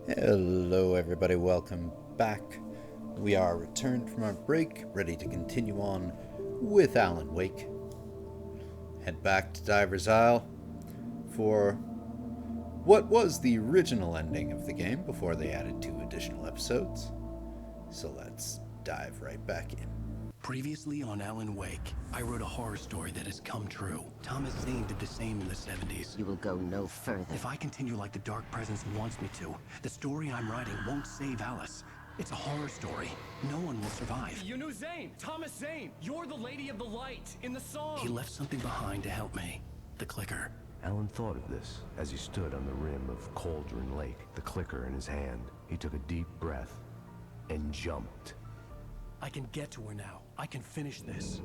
Hello, everybody. Welcome back. We are returned from our break, ready to continue on with Alan Wake. Head back to Diver's Isle for what was the original ending of the game before they added 2 additional episodes. So let's dive right back in. Previously on Alan Wake, I wrote a horror story that has come true. Thomas Zane did the same in the 70s. You will go no further. If I continue like the Dark Presence wants me to, the story I'm writing won't save Alice. It's a horror story. No one will survive. You knew Zane! Thomas Zane! You're the Lady of the Light in the song! He left something behind to help me. The clicker. Alan thought of this as he stood on the rim of Cauldron Lake, the clicker in his hand. He took a deep breath and jumped. I can get to her now. I can finish this.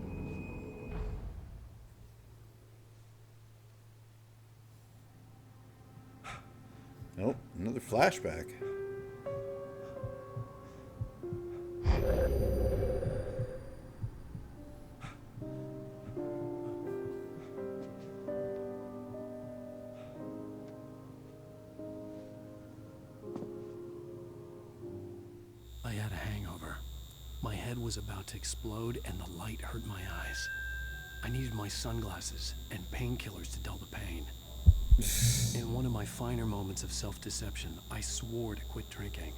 Oh, another flashback. I had a hangover. My head was about to explode and the light hurt my eyes. I needed my sunglasses and painkillers to dull the pain. In one of my finer moments of self-deception, I swore to quit drinking.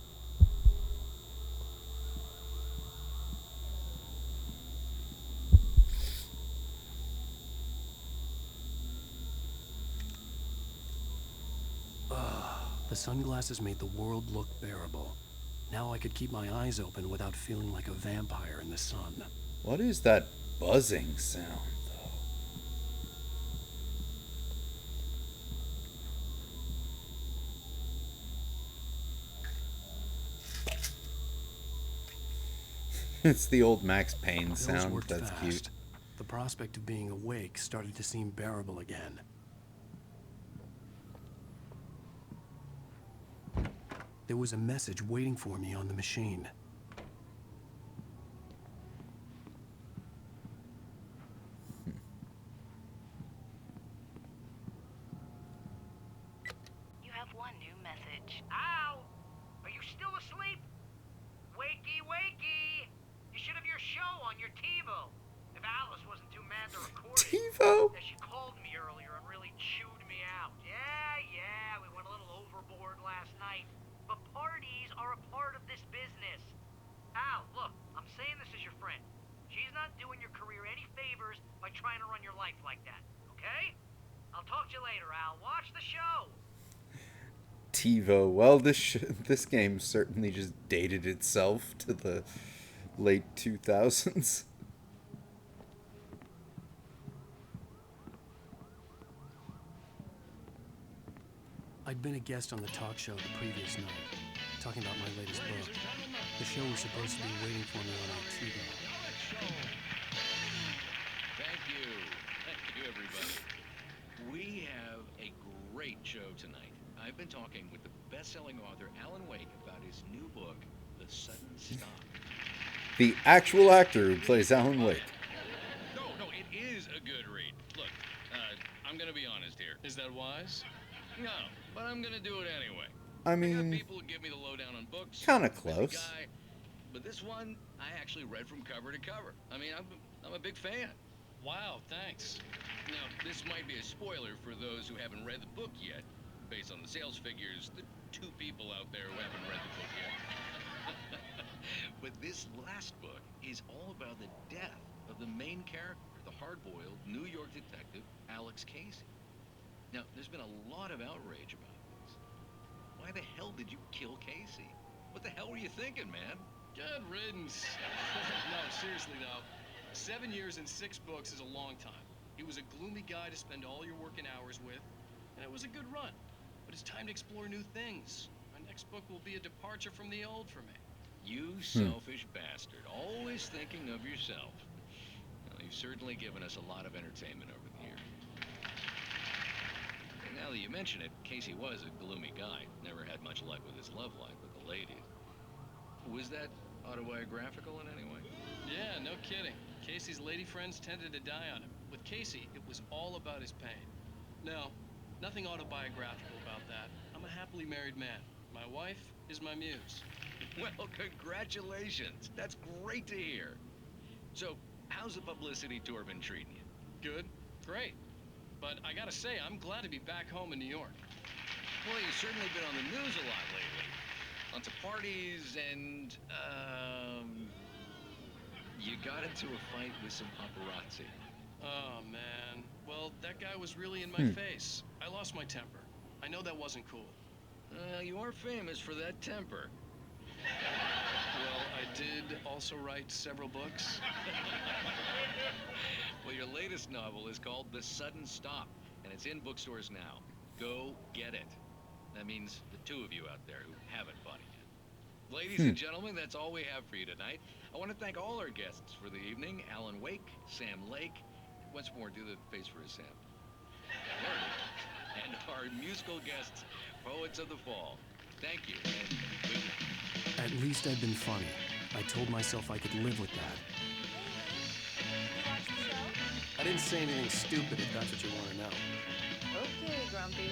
The sunglasses made the world look bearable. Now I could keep my eyes open without feeling like a vampire in the sun. What is that buzzing sound, though? It's the old Max Payne Pills sound. worked That's fast. cute. The prospect of being awake started to seem bearable again. There was a message waiting for me on the machine. You have one new message. Al! Are you still asleep? Wakey, wakey! You should have your show on your TiVo. If Alice wasn't too mad to record it. TiVo? Yeah, she called me earlier and really chewed me out. Yeah, we went a little overboard last night. But parties are a part of this business. Al, look, I'm saying this as your friend. She's not doing your career any favors by trying to run your life like that, okay? I'll talk to you later, Al. Watch the show. TiVo. Well, this game certainly just dated itself to the late 2000s. I'd been a guest on the talk show the previous night, talking about my latest book. The show was supposed to be waiting for me on TiVo. Thank you, everybody. We have a great show tonight. I've been talking with the best-selling author Alan Wake about his new book, The Sudden Stop. The actual actor who plays Alan Wake. No, it is a good read. Look, I'm gonna be honest here. Is that wise? No, but I'm gonna do it anyway. I I got mean, people who give me the lowdown on books. kinda I'm a busy close. guy, but this one, I actually read from cover to cover. I mean, I'm a big fan. Wow, thanks. Now, this might be a spoiler for those who haven't read the book yet. Based on the sales figures, the 2 people out there who haven't read the book yet. But this last book is all about the death of the main character, the hard-boiled New York detective, Alex Casey. Now, there's been a lot of outrage about this. Why the hell did you kill Casey? What the hell were you thinking, man? Good riddance. No, seriously though. 7 years and 6 books is a long time. He was a gloomy guy to spend all your working hours with, and it was a good run. But it's time to explore new things. My next book will be a departure from the old for me. You selfish bastard, always thinking of yourself. Well, you've certainly given us a lot of entertainment over the years. And now that you mention it, Casey was a gloomy guy. Never had much luck with his love life with the ladies. Was that autobiographical in any way? Yeah, no kidding. Casey's lady friends tended to die on him. With Casey, it was all about his pain. No, Nothing autobiographical about that. I'm a happily married man. My wife is my muse. Well, congratulations. That's great to hear. So, how's the publicity tour been treating you? Good? Great. But I gotta say, I'm glad to be back home in New York. Well, you've certainly been on the news a lot lately. Lots of parties and, you got into a fight with some paparazzi. Oh, man. Well, that guy was really in my face. I lost my temper. I know that wasn't cool. You are famous for that temper. Well, I did also write several books. Well, your latest novel is called The Sudden Stop, and it's in bookstores now. Go get it. That means the two of you out there who haven't bought it yet. Ladies and gentlemen, that's all we have for you tonight. I want to thank all our guests for the evening. Alan Wake, Sam Lake. Once more, do the face for a Sam. There it is. And our musical guests, Poets of the Fall. Thank you, and good night. At least I'd been funny. I told myself I could live with that. Watch the show? I didn't say anything stupid if that's what you want to know. Okay, Grumpy.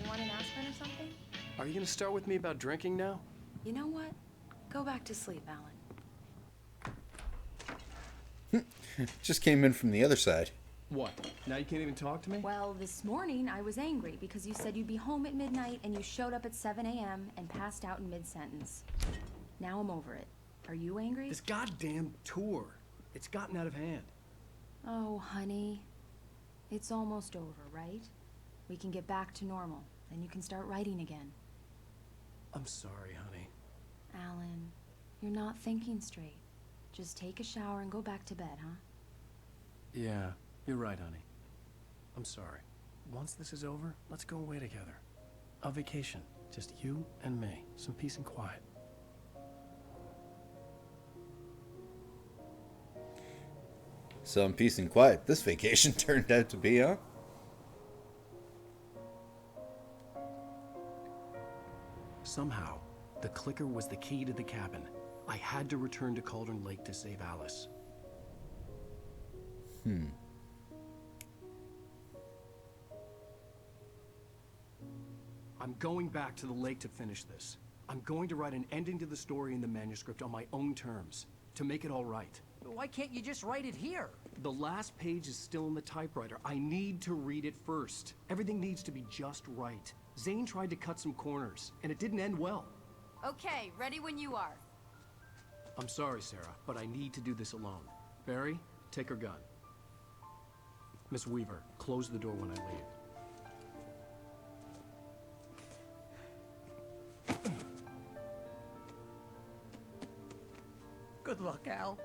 You want an aspirin or something? Are you going to start with me about drinking now? You know what? Go back to sleep, Alan. Just came in from the other side. What? Now you can't even talk to me? Well, this morning I was angry because you said you'd be home at midnight and you showed up at 7 a.m. and passed out in mid-sentence. Now I'm over it. Are you angry? This goddamn tour. It's gotten out of hand. Oh, honey. It's almost over, right? We can get back to normal. Then you can start writing again. I'm sorry, honey. Alan, you're not thinking straight. Just take a shower and go back to bed, huh? Yeah, you're right, honey. I'm sorry. Once this is over, let's go away together. A vacation. Just you and me. Some peace and quiet. Some peace and quiet this vacation turned out to be, huh? Somehow, the clicker was the key to the cabin. I had to return to Cauldron Lake to save Alice. I'm going back to the lake to finish this. I'm going to write an ending to the story in the manuscript on my own terms, to make it all right. Why can't you just write it here? The last page is still in the typewriter. I need to read it first. Everything needs to be just right. Zane tried to cut some corners, and it didn't end well. Okay, ready when you are. I'm sorry, Sarah, but I need to do this alone. Barry, take her gun. Miss Weaver, close the door when I leave. Good luck, Al.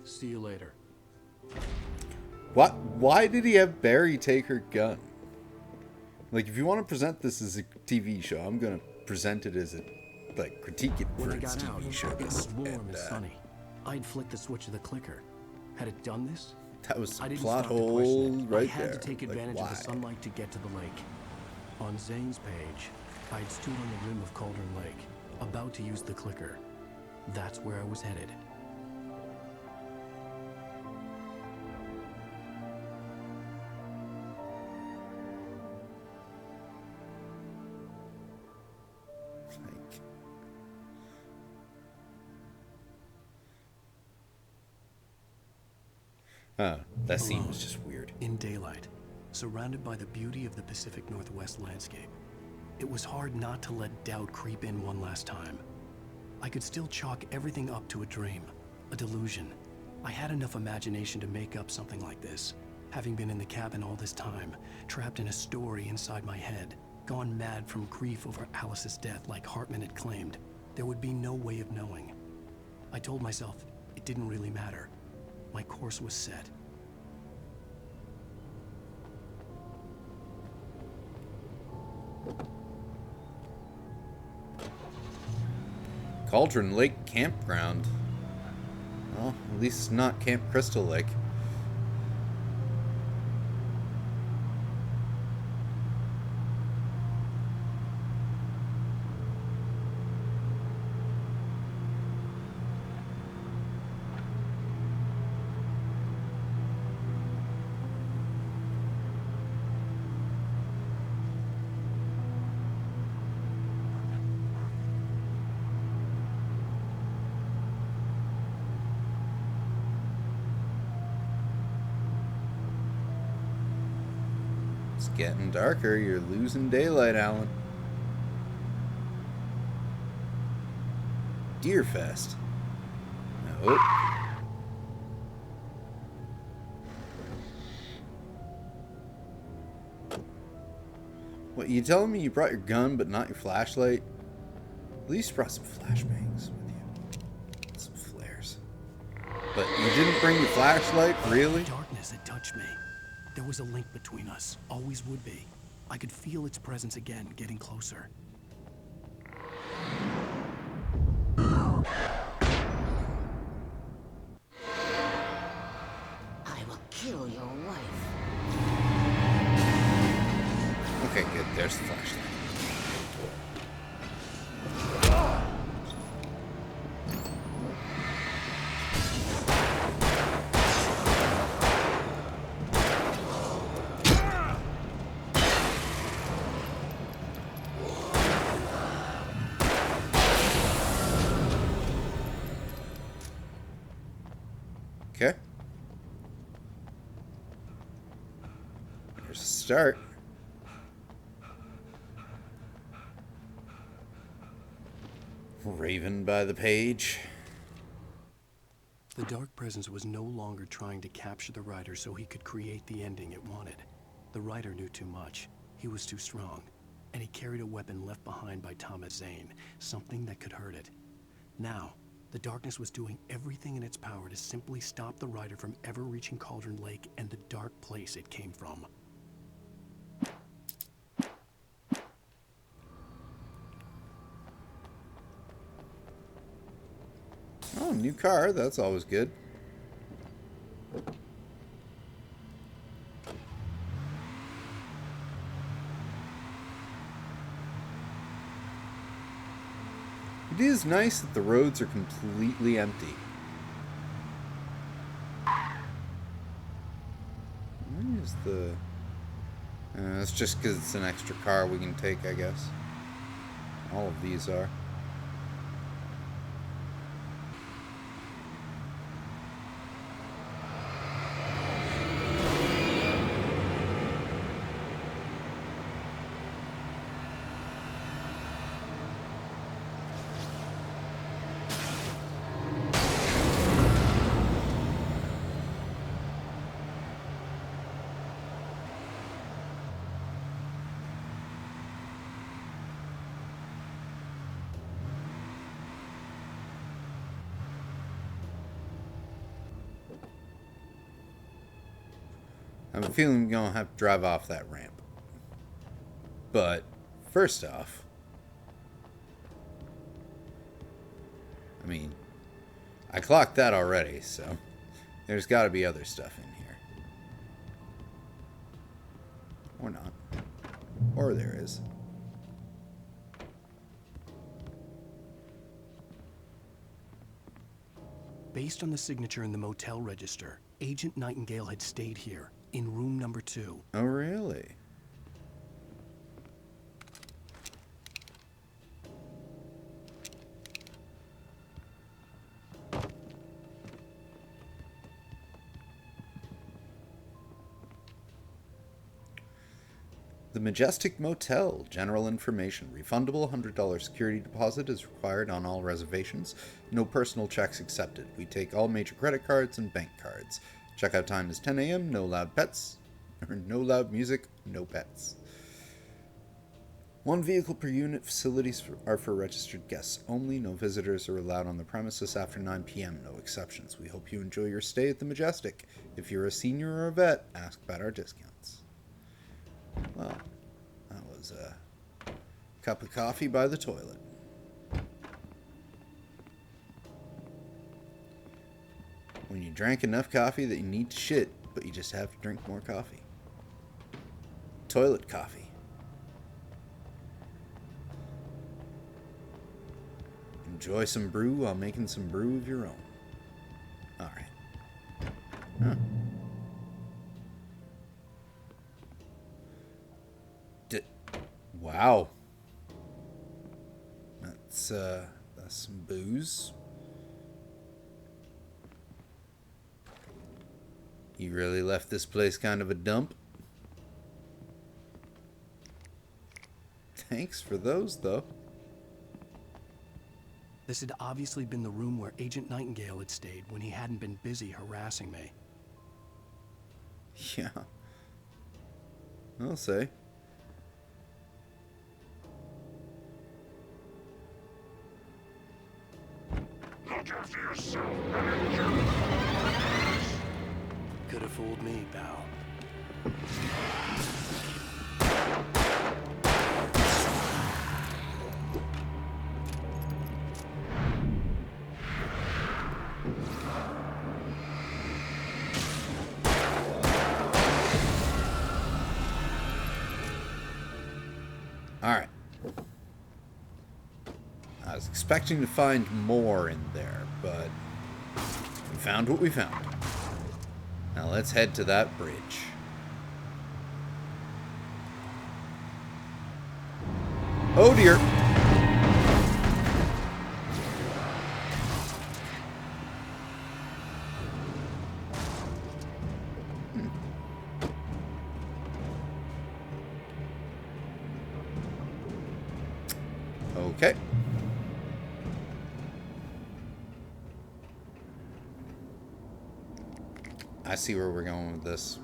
See you later. What? Why did he have Barry take her gun? Like, if you want to present this as a TV show, I'm gonna present it as a, like, critique it When for I its got out, TV show. it was warm And, and sunny. I'd flicked the switch of the clicker. Had it done this? that was I a didn't plot stop to hole question it. right I had there. to take Like, advantage of why? the sunlight to get to the lake. On Zane's page, I'd stood on the rim of Cauldron Lake, about to use the clicker. That's where I was headed. Like, that scene Alone, was just weird. in daylight, surrounded by the beauty of the Pacific Northwest landscape. It was hard not to let doubt creep in one last time. I could still chalk everything up to a dream, a delusion. I had enough imagination to make up something like this. Having been in the cabin all this time, trapped in a story inside my head, gone mad from grief over Alice's death like Hartman had claimed, there would be no way of knowing. I told myself it didn't really matter. My course was set. Cauldron Lake Campground. Well, at least it's not Camp Crystal Lake. It's getting darker. You're losing daylight, Alan. Deerfest. Nope. What, you telling me you brought your gun but not your flashlight? At least you brought some flashbangs with you. Some flares. But you didn't bring your flashlight? Really? Darkness had touched me. There was a link between us. Always would be. I could feel its presence again, getting closer. I will kill your wife. Okay, good. There's the flashlight. Okay. There's a start. Raven by the page. The dark presence was no longer trying to capture the writer so he could create the ending it wanted. The writer knew too much. He was too strong. And he carried a weapon left behind by Thomas Zane, something that could hurt it. Now, the darkness was doing everything in its power to simply stop the writer from ever reaching Cauldron Lake and the dark place it came from. Oh, new car. That's always good. It is nice that the roads are completely empty. Where is the... it's just because it's an extra car we can take, I guess. All of these are. I have a feeling I'm going to have to drive off that ramp. But, first off, I mean, I clocked that already, so there's got to be other stuff in here. Or not. Or there is. Based on the signature in the motel register, Agent Nightingale had stayed here, in room number 2. Oh, really? The Majestic Motel. General information. Refundable $100 security deposit is required on all reservations. No personal checks accepted. We take all major credit cards and bank cards. Checkout time is 10 a.m. No loud pets. Or no loud music. No pets. 1 vehicle per unit. Facilities are for registered guests only. No visitors are allowed on the premises after 9 p.m. No exceptions. We hope you enjoy your stay at the Majestic. If you're a senior or a vet, ask about our discounts. Well, that was a cup of coffee by the toilet. When you drank enough coffee that you need to shit, but you just have to drink more coffee. Toilet coffee. Enjoy some brew while making some brew of your own. Alright. Huh. Wow. That's some booze. You really left this place kind of a dump? Thanks for those, though. This had obviously been the room where Agent Nightingale had stayed when he hadn't been busy harassing me. Yeah. I'll say. Look after yourself. Could have fooled me, pal. Alright. I was expecting to find more in there, but we found what we found. Now let's head to that bridge. Oh dear. Okay. I see where we're going with this.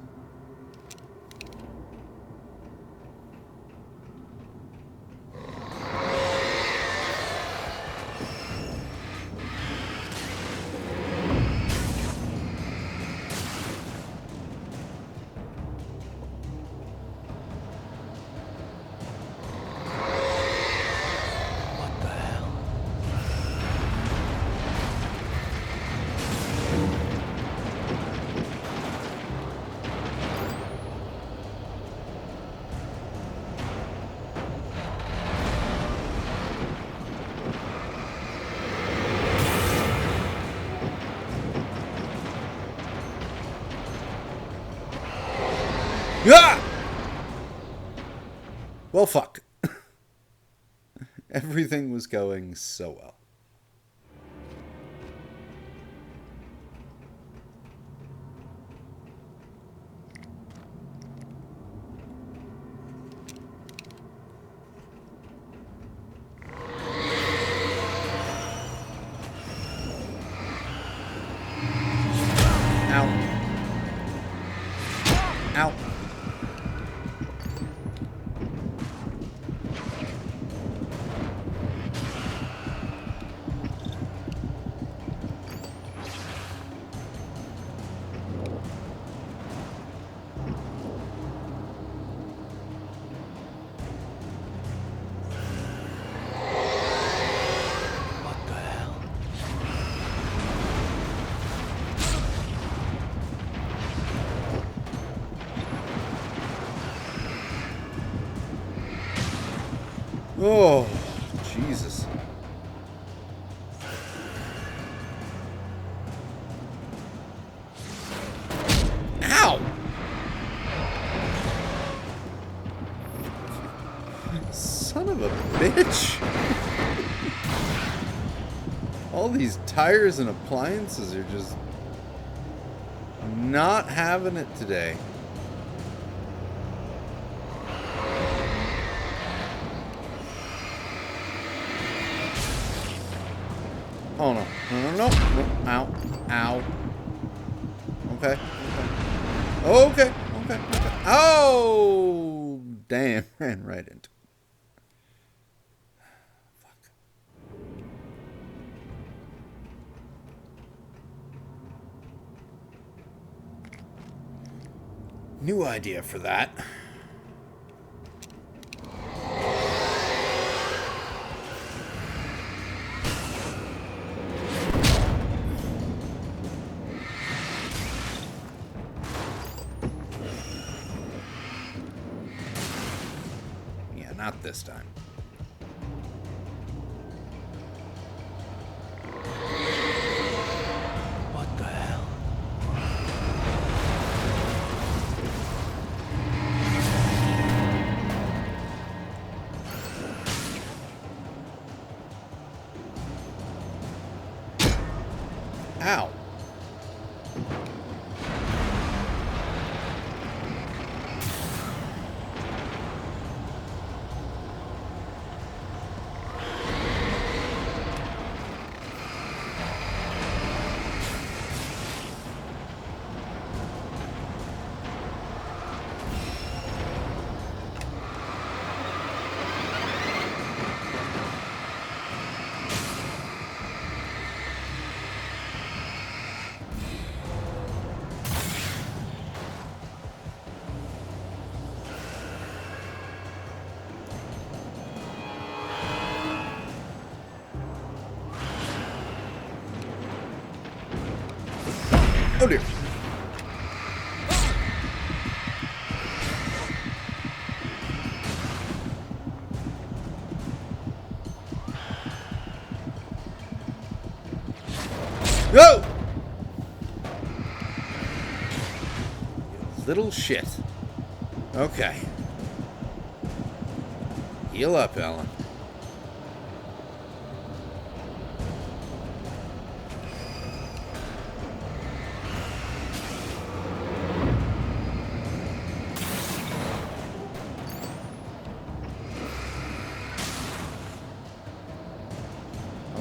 Ah! Well, fuck. Everything was going so well. Ow. Ow. What the hell? Oh, Jesus. Ow! Son of a bitch. All these tires and appliances are just not having it today. Oh no. No. Ow. Ow. Okay. Okay. Oh! Damn. Ran right into it. Fuck. New idea for that. Not this time. What the hell? Ow. Go! You little shit. Okay. Heal up, Ellen.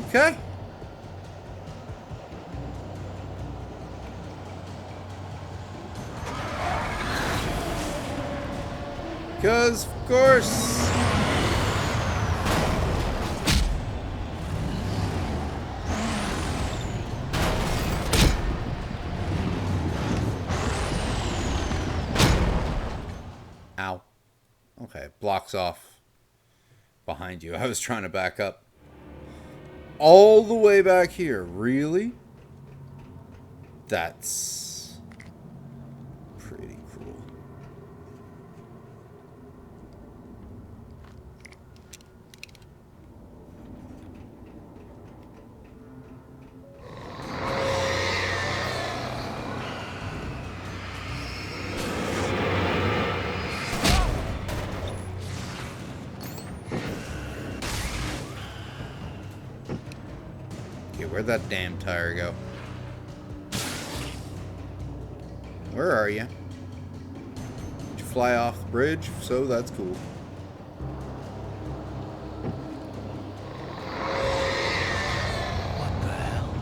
Okay. Because, of course. Ow. Okay, blocks off behind you. I was trying to back up. All the way back here, really? That's pretty cool. Okay, where'd that damn tire go? Where are you? Did you fly off the bridge? If so, that's cool. What the hell?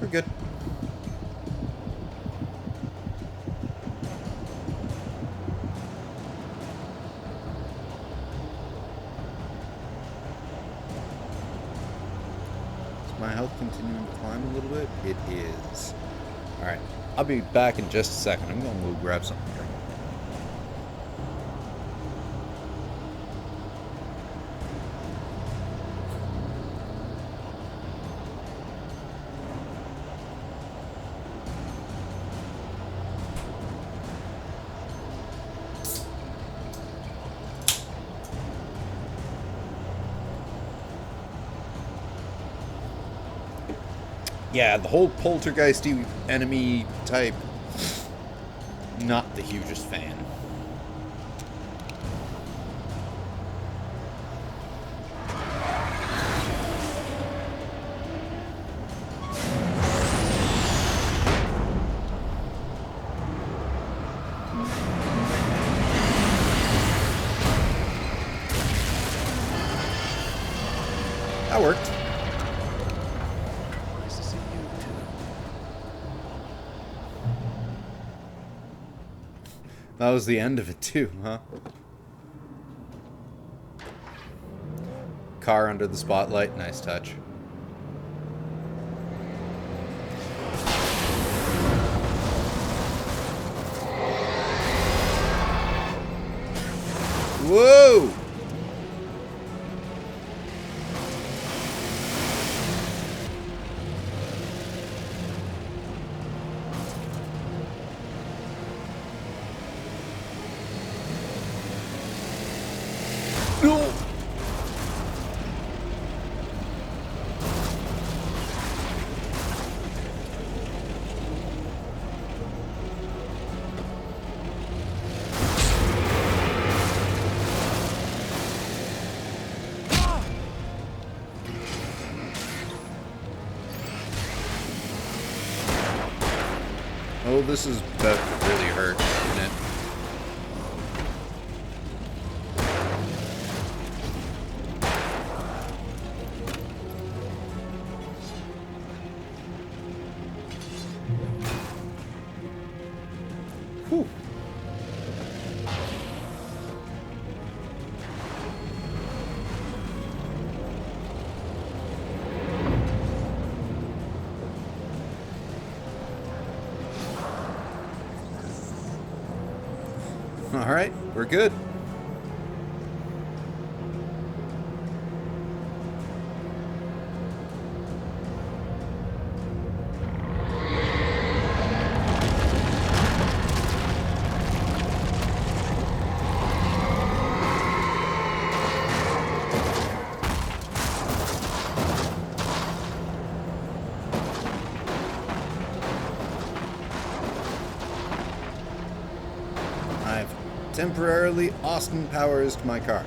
We're good. Is my health continuing to climb a little bit? It is. Alright. I'll be back in just a second. I'm going to go grab something to drink. Yeah, the whole poltergeisty enemy type, not the hugest fan. That worked. Nice to see you too. That was the end of it too, huh? Car under the spotlight, nice touch. Whoa! Oh, this is about to really hurt, isn't it? Whew. All right, we're good. I've temporarily Austin Powers my car.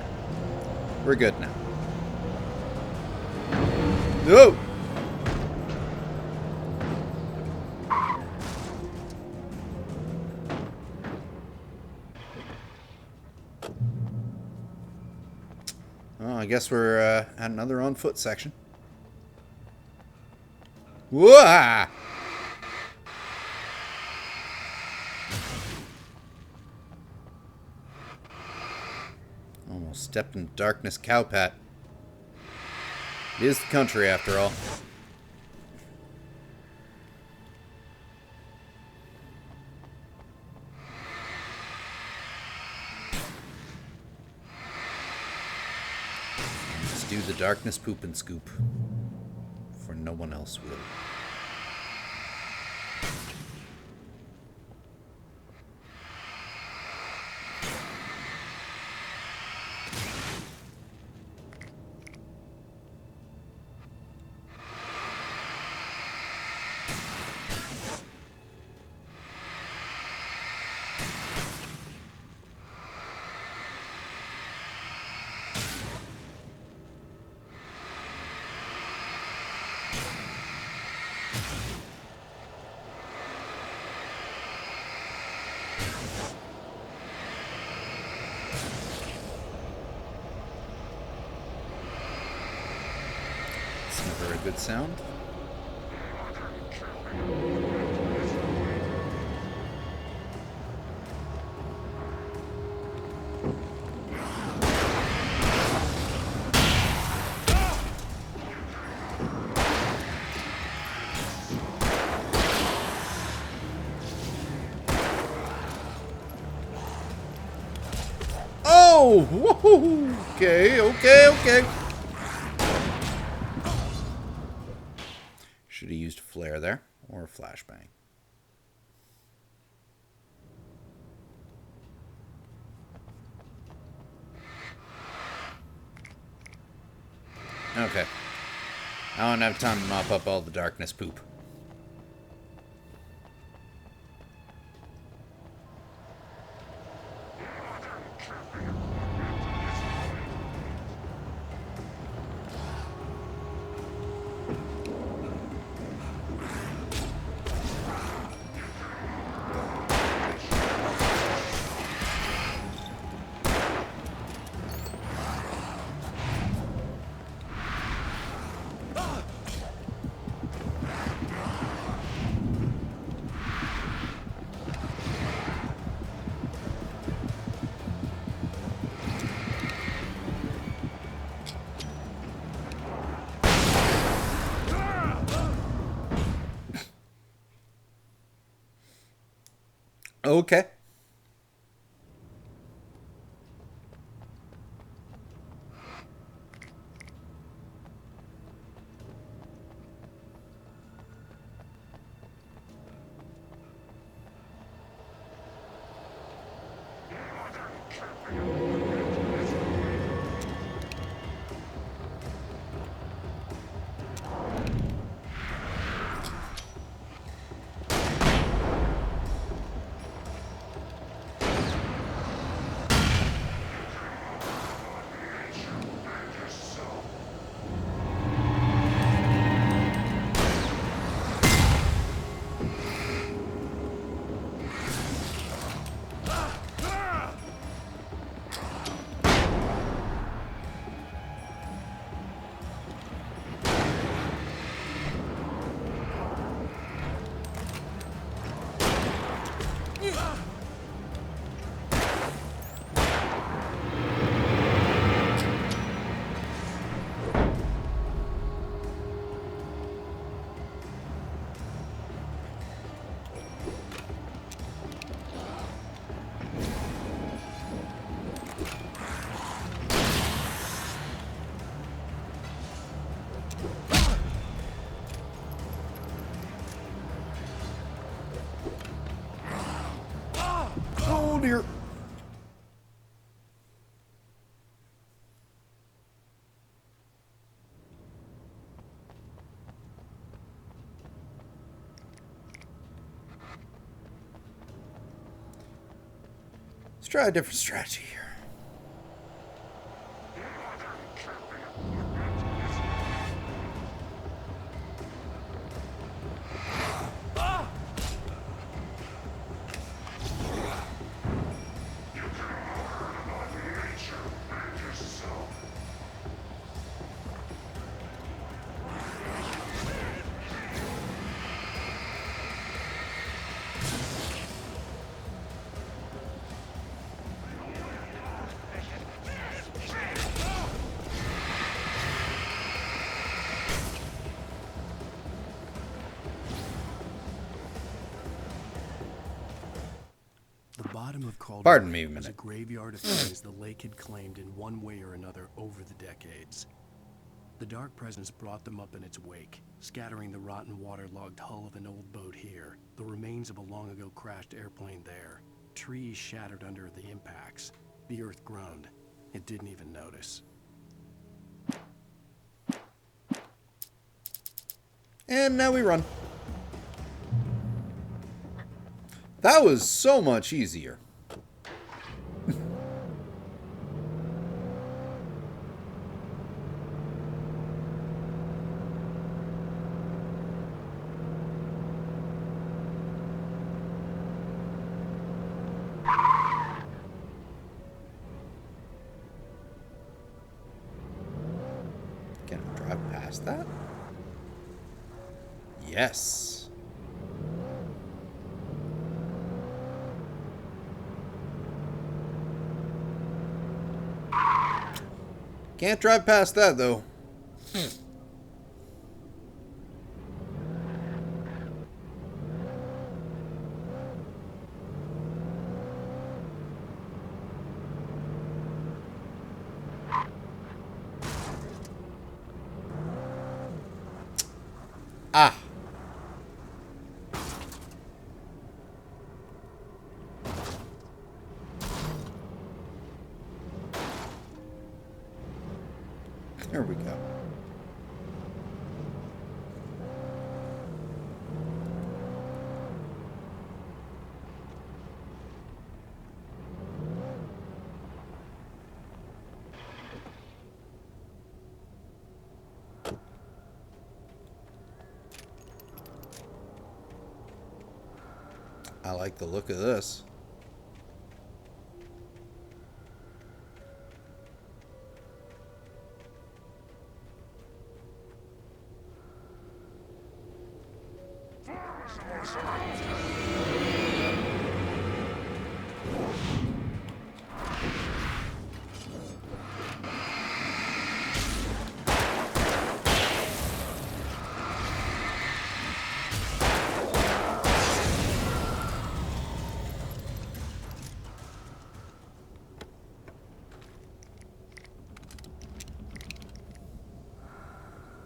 We're good now. No! Oh, I guess we're at another on foot section. Whoa! Almost stepped in darkness cowpat. It is the country, after all. Let's do the darkness poop and scoop. For no one else will. It's never a good sound. Oh! Woohoo! Okay, okay. Should have used a flare there, or a flashbang. Okay. I don't have time to mop up all the darkness poop. Okay. dear. Let's try a different strategy here. The bottom of Calder Pardon me a Lake was a minute. graveyard of things the lake had claimed in one way or another over the decades. The dark presence brought them up in its wake, scattering the rotten waterlogged hull of an old boat here, the remains of a long-ago crashed airplane there, trees shattered under the impacts. The earth groaned. It didn't even notice. And now we run. That was so much easier. Can I drive past that? Yes. Can't drive past that, though. Ah. There we go. I like the look of this.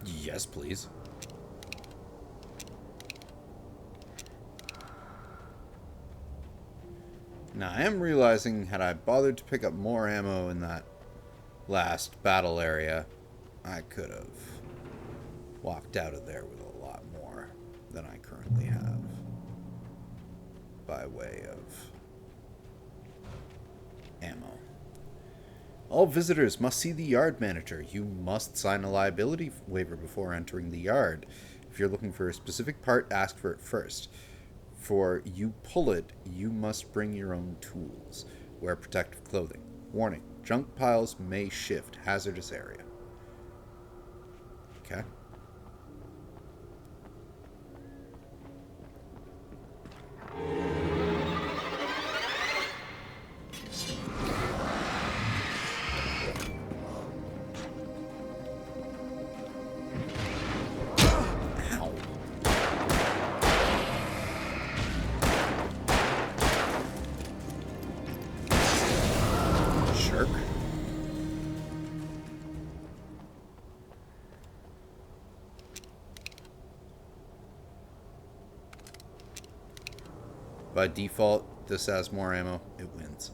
Yes, please. Now, I am realizing, had I bothered to pick up more ammo in that last battle area, I could have walked out of there with a lot more than I currently have by way of ammo. All visitors must see the yard manager. You must sign a liability waiver before entering the yard. If you're looking for a specific part, ask for it first. For you pull it, you must bring your own tools. Wear protective clothing. Warning, junk piles may shift. Hazardous area. Okay. By default, this has more ammo, it wins.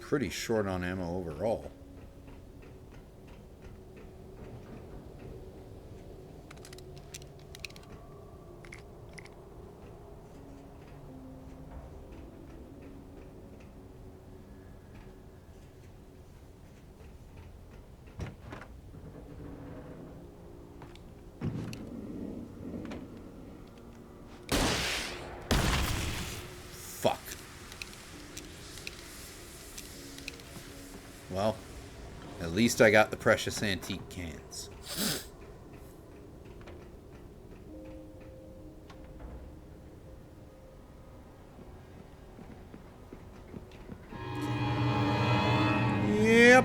Pretty short on ammo overall. Fuck. Well, at least I got the precious antique cans. Yep.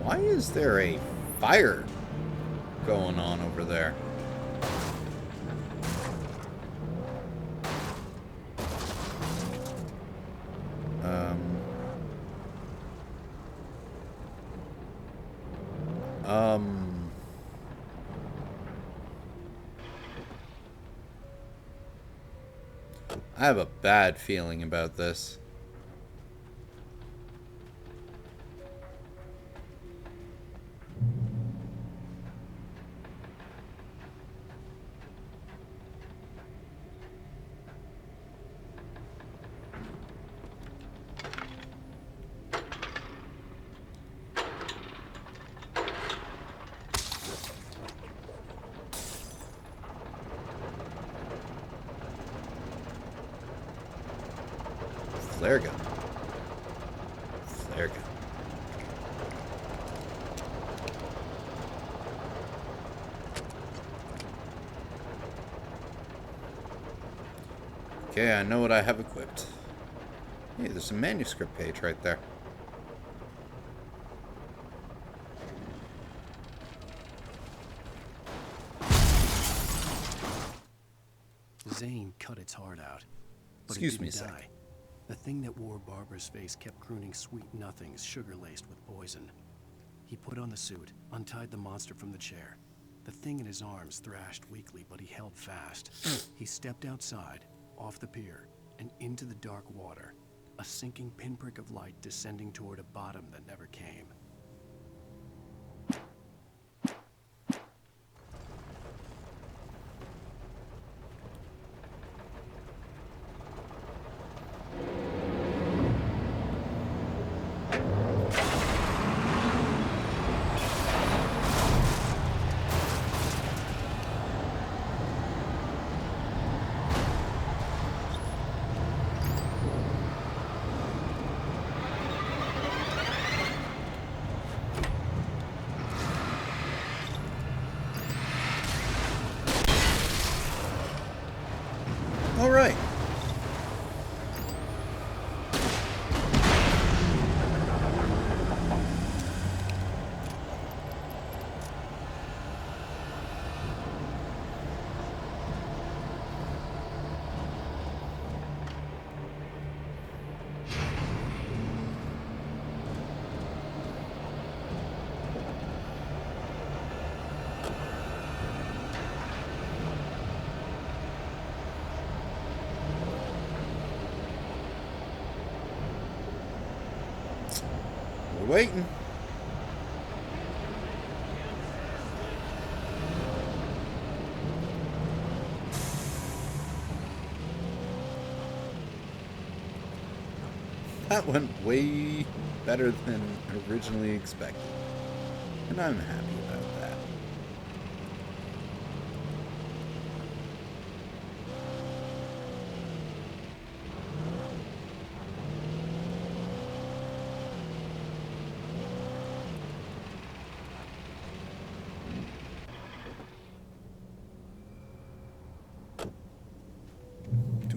Why is there a fire going on over there? I have a bad feeling about this. Flare gun. Flare gun. Okay, I know what I have equipped. Hey, there's a manuscript page right there. Zane cut its heart out, but Excuse it me a didn't sec. die. The thing that wore Barbara's face kept crooning sweet nothings sugar-laced with poison. He put on the suit, untied the monster from the chair. The thing in his arms thrashed weakly, but he held fast. He stepped outside, off the pier, and into the dark water, a sinking pinprick of light descending toward a bottom that never came. All right. We're waiting. That went way better than originally expected. And I'm happy about that.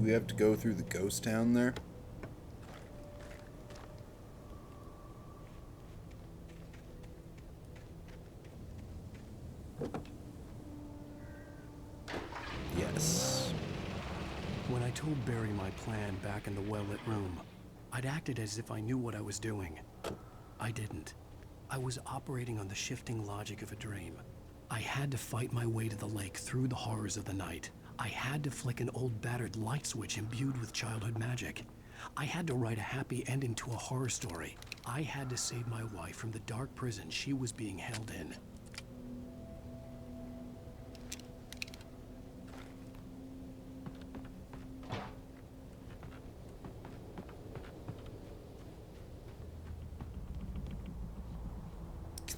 we have to go through the ghost town there? Yes. When I told Barry my plan back in the well-lit room, I'd acted as if I knew what I was doing. I didn't. I was operating on the shifting logic of a dream. I had to fight my way to the lake through the horrors of the night. I had to flick an old battered light switch imbued with childhood magic. I had to write a happy ending to a horror story. I had to save my wife from the dark prison she was being held in.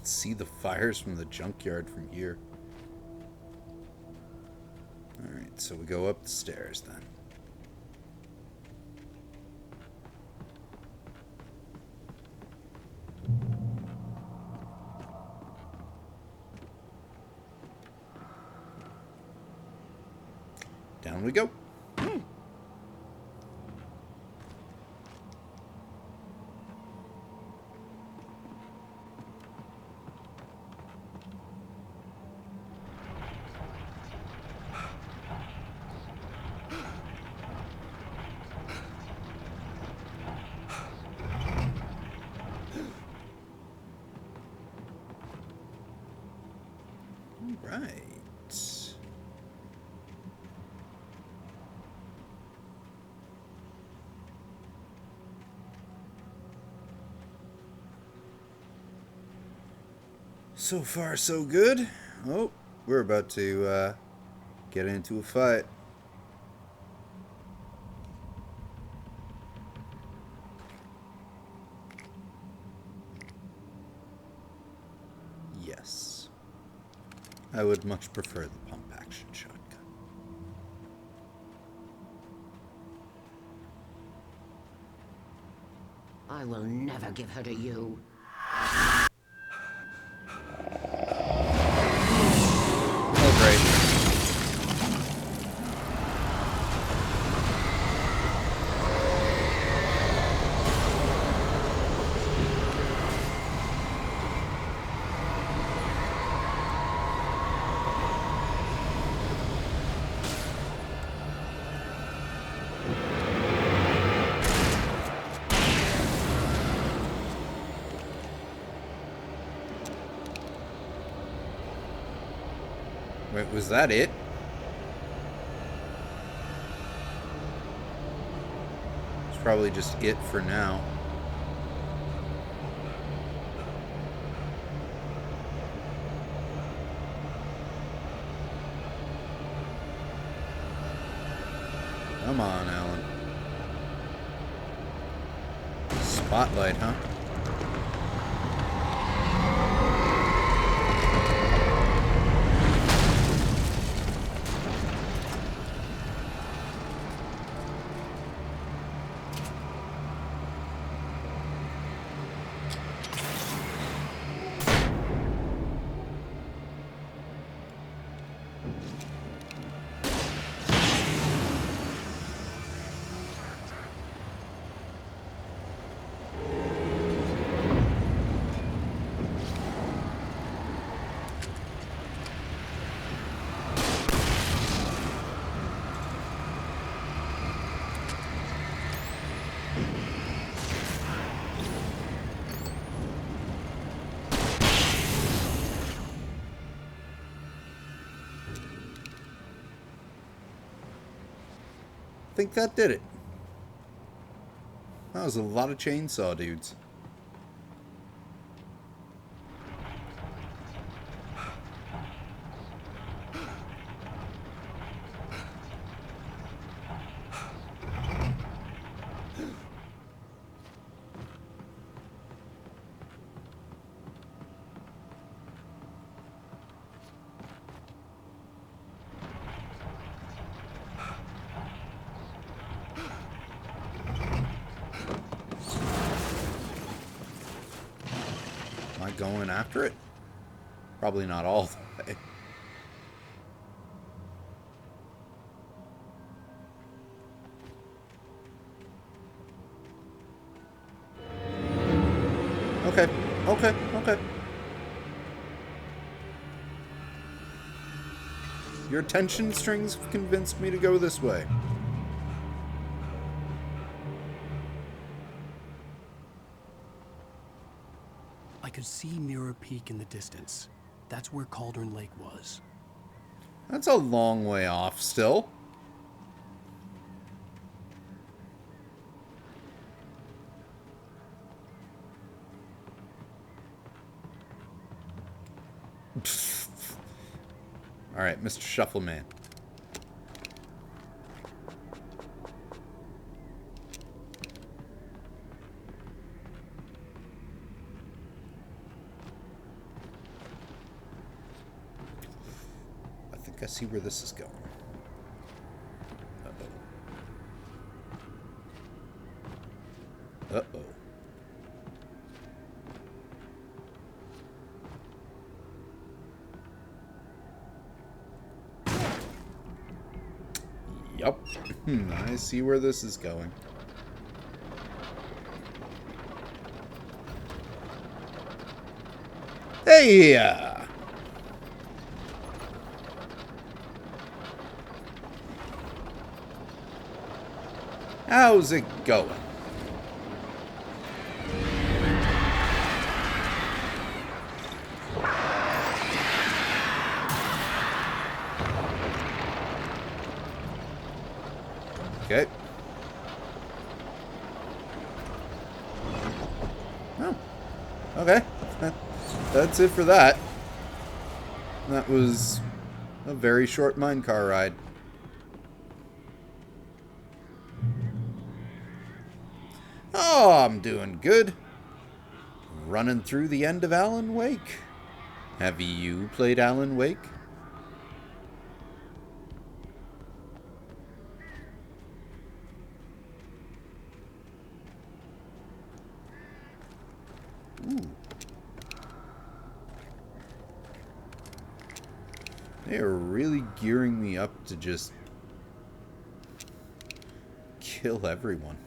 See the fires from the junkyard from here. Alright, so we go up the stairs then. Down we go. Right. So far, so good. Oh, we're about to get into a fight. Yes. I would much prefer the pump-action shotgun. I will never give her to you. Oh, great. Wait, was that it? It's probably just it for now. Come on, Alan. Spotlight, huh? I think that did it. That was a lot of chainsaw dudes. Going after it? Probably not all the way. Okay. Okay. Okay. Your tension strings have convinced me to go this way. I could see Mirror Peak in the distance. That's where Cauldron Lake was. That's a long way off still. Alright, Mr. Shuffleman. I think I see where this is going. Uh-oh. Uh-oh. Yup. I see where this is going. Hey! How's it going? Okay. Oh. Okay. That's it for that. That was a very short minecar ride. Oh, I'm doing good. Running through the end of Alan Wake. Have you played Alan Wake? Ooh. They are really gearing me up to just kill everyone.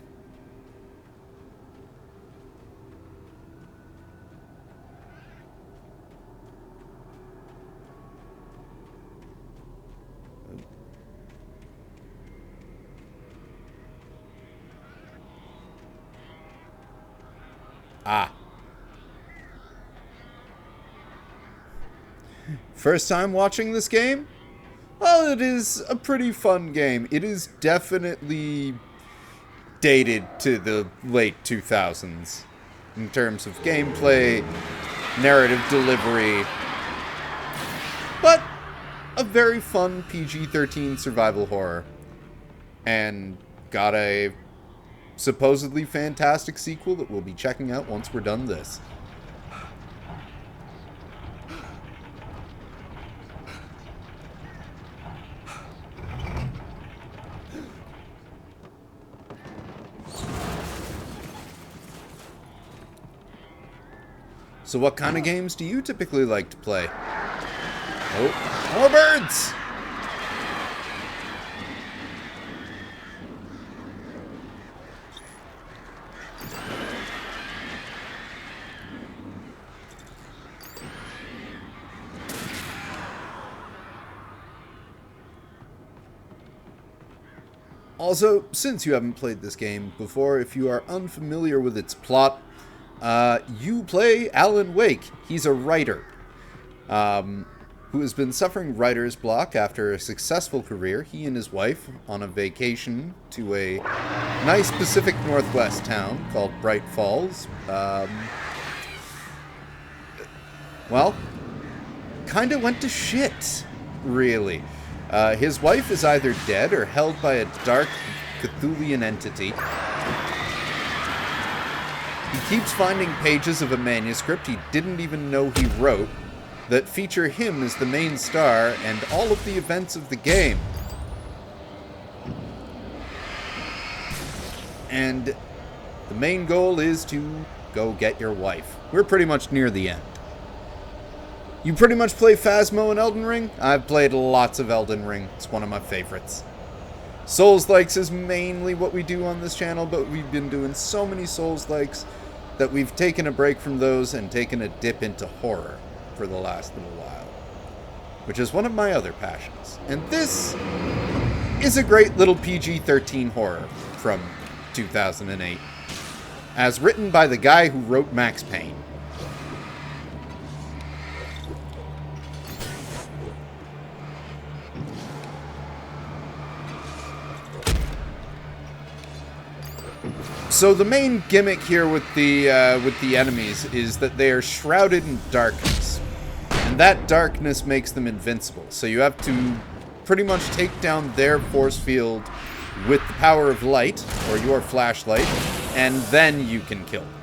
Ah. First time watching this game? Well, it is a pretty fun game. It is definitely dated to the late 2000s in terms of gameplay, narrative delivery, but a very fun PG-13 survival horror. And got a supposedly fantastic sequel that we'll be checking out once we're done this. So what kind of games do you typically like to play? Oh, more birds! Also, since you haven't played this game before, if you are unfamiliar with its plot, you play Alan Wake. He's a writer who has been suffering writer's block after a successful career. He and his wife on a vacation to a nice Pacific Northwest town called Bright Falls. Well, kind of went to shit, really. His wife is either dead or held by a dark Cthulhian entity. He keeps finding pages of a manuscript he didn't even know he wrote that feature him as the main star and all of the events of the game. And the main goal is to go get your wife. We're pretty much near the end. You pretty much play Phasmo and Elden Ring? I've played lots of Elden Ring. It's one of my favorites. Souls-likes is mainly what we do on this channel, but we've been doing so many Souls-likes that we've taken a break from those and taken a dip into horror for the last little while, which is one of my other passions. And this is a great little PG-13 horror from 2008, as written by the guy who wrote Max Payne. So the main gimmick here with the enemies is that they are shrouded in darkness, and that darkness makes them invincible. So you have to pretty much take down their force field with the power of light, or your flashlight, and then you can kill them.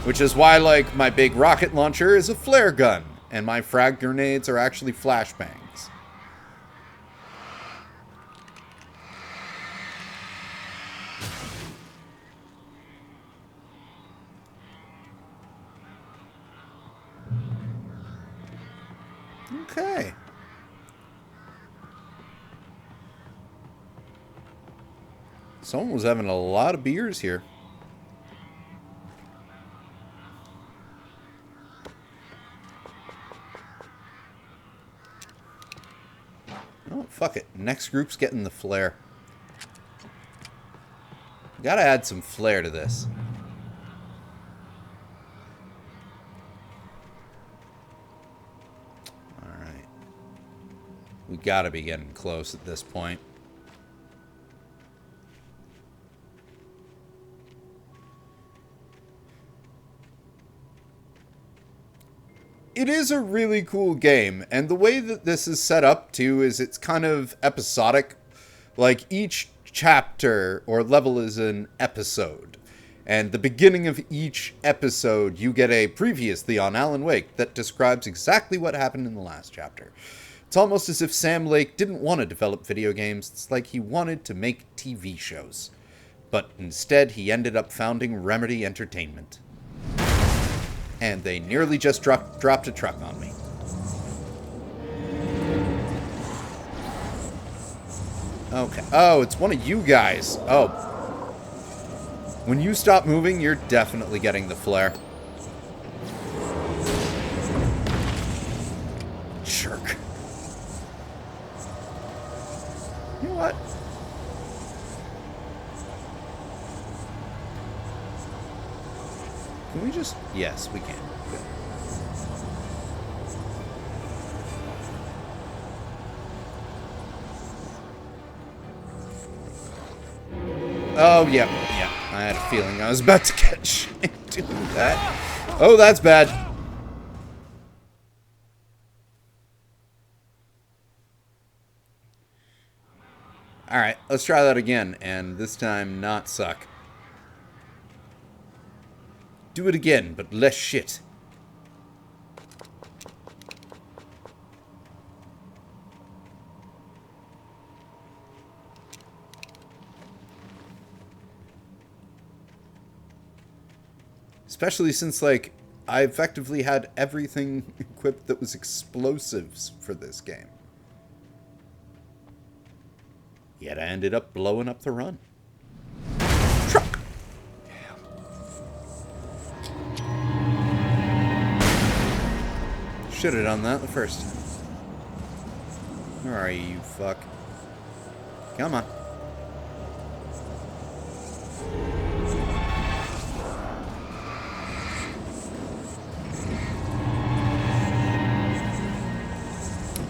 Which is why, like, my big rocket launcher is a flare gun, and my frag grenades are actually flashbangs. Okay. Someone was having a lot of beers here. Oh, fuck it. Next group's getting the flare. Gotta add some flair to this. Alright. We gotta be getting close at this point. It is a really cool game, and the way that this is set up, too, is it's kind of episodic. Like, each chapter or level is an episode, and the beginning of each episode, you get a previously on Alan Wake that describes exactly what happened in the last chapter. It's almost as if Sam Lake didn't want to develop video games. It's like he wanted to make TV shows. But instead, he ended up founding Remedy Entertainment. And they nearly just dropped a truck on me. Okay. Oh, it's one of you guys. Oh. When you stop moving, you're definitely getting the flare. Jerk. You know what? Can we just... Yes, we can. Good. Oh, yeah. Yeah. I had a feeling I was about to get shit doing that. Oh, that's bad. Alright, let's try that again, and this time not suck. Do it again, but less shit. Especially since, like, I effectively had everything equipped that was explosives for this game. Yet I ended up blowing up the run. Truck! Should have done that the first time. Where are you, you fuck? Come on.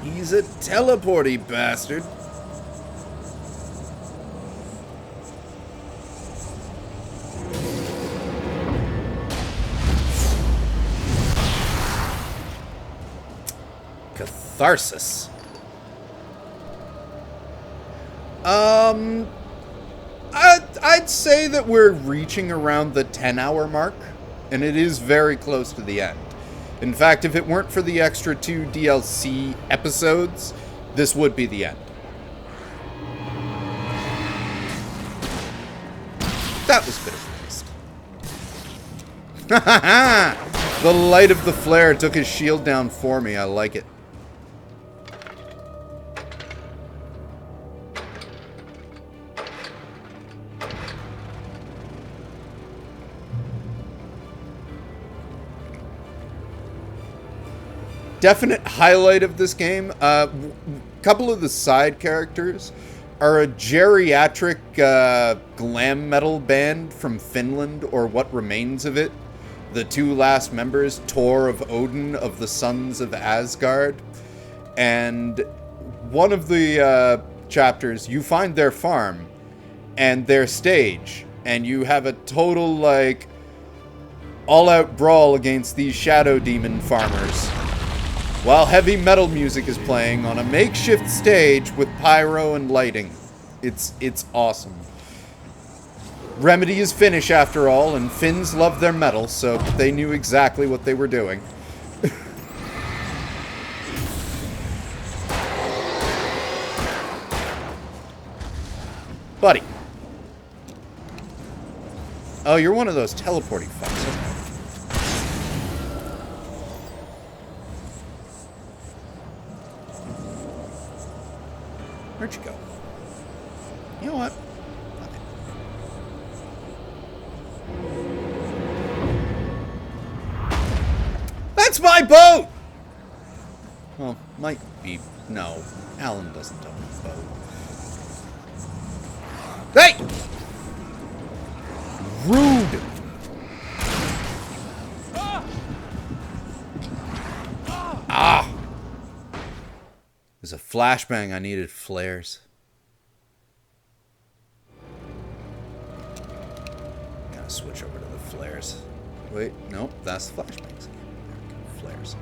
He's a teleporty bastard. Catharsis. I'd say that we're reaching around the 10-hour mark, and it is very close to the end. In fact, if it weren't for the extra 2 DLC episodes, this would be the end. That was a bit of a waste. The light of the flare took his shield down for me. I like it. definite highlight of this game. Couple of the side characters are a geriatric glam metal band from Finland, or what remains of it. The two last members, Tor of Odin of the Sons of Asgard. And one of the chapters, you find their farm and their stage, and you have a total, like, all-out brawl against these shadow demon farmers, while heavy metal music is playing on a makeshift stage with pyro and lighting. It's awesome. Remedy is Finnish after all, and Finns love their metal, so they knew exactly what they were doing. Buddy. Oh, you're one of those teleporting fucks. Okay. Where'd you go? You know what? That's my boat! Well, might be. No. Alan doesn't own a boat. Hey! Rude! Ah! There's a flashbang. I needed flares. Gotta switch over to the flares. Wait, nope, that's the flashbangs. Flares.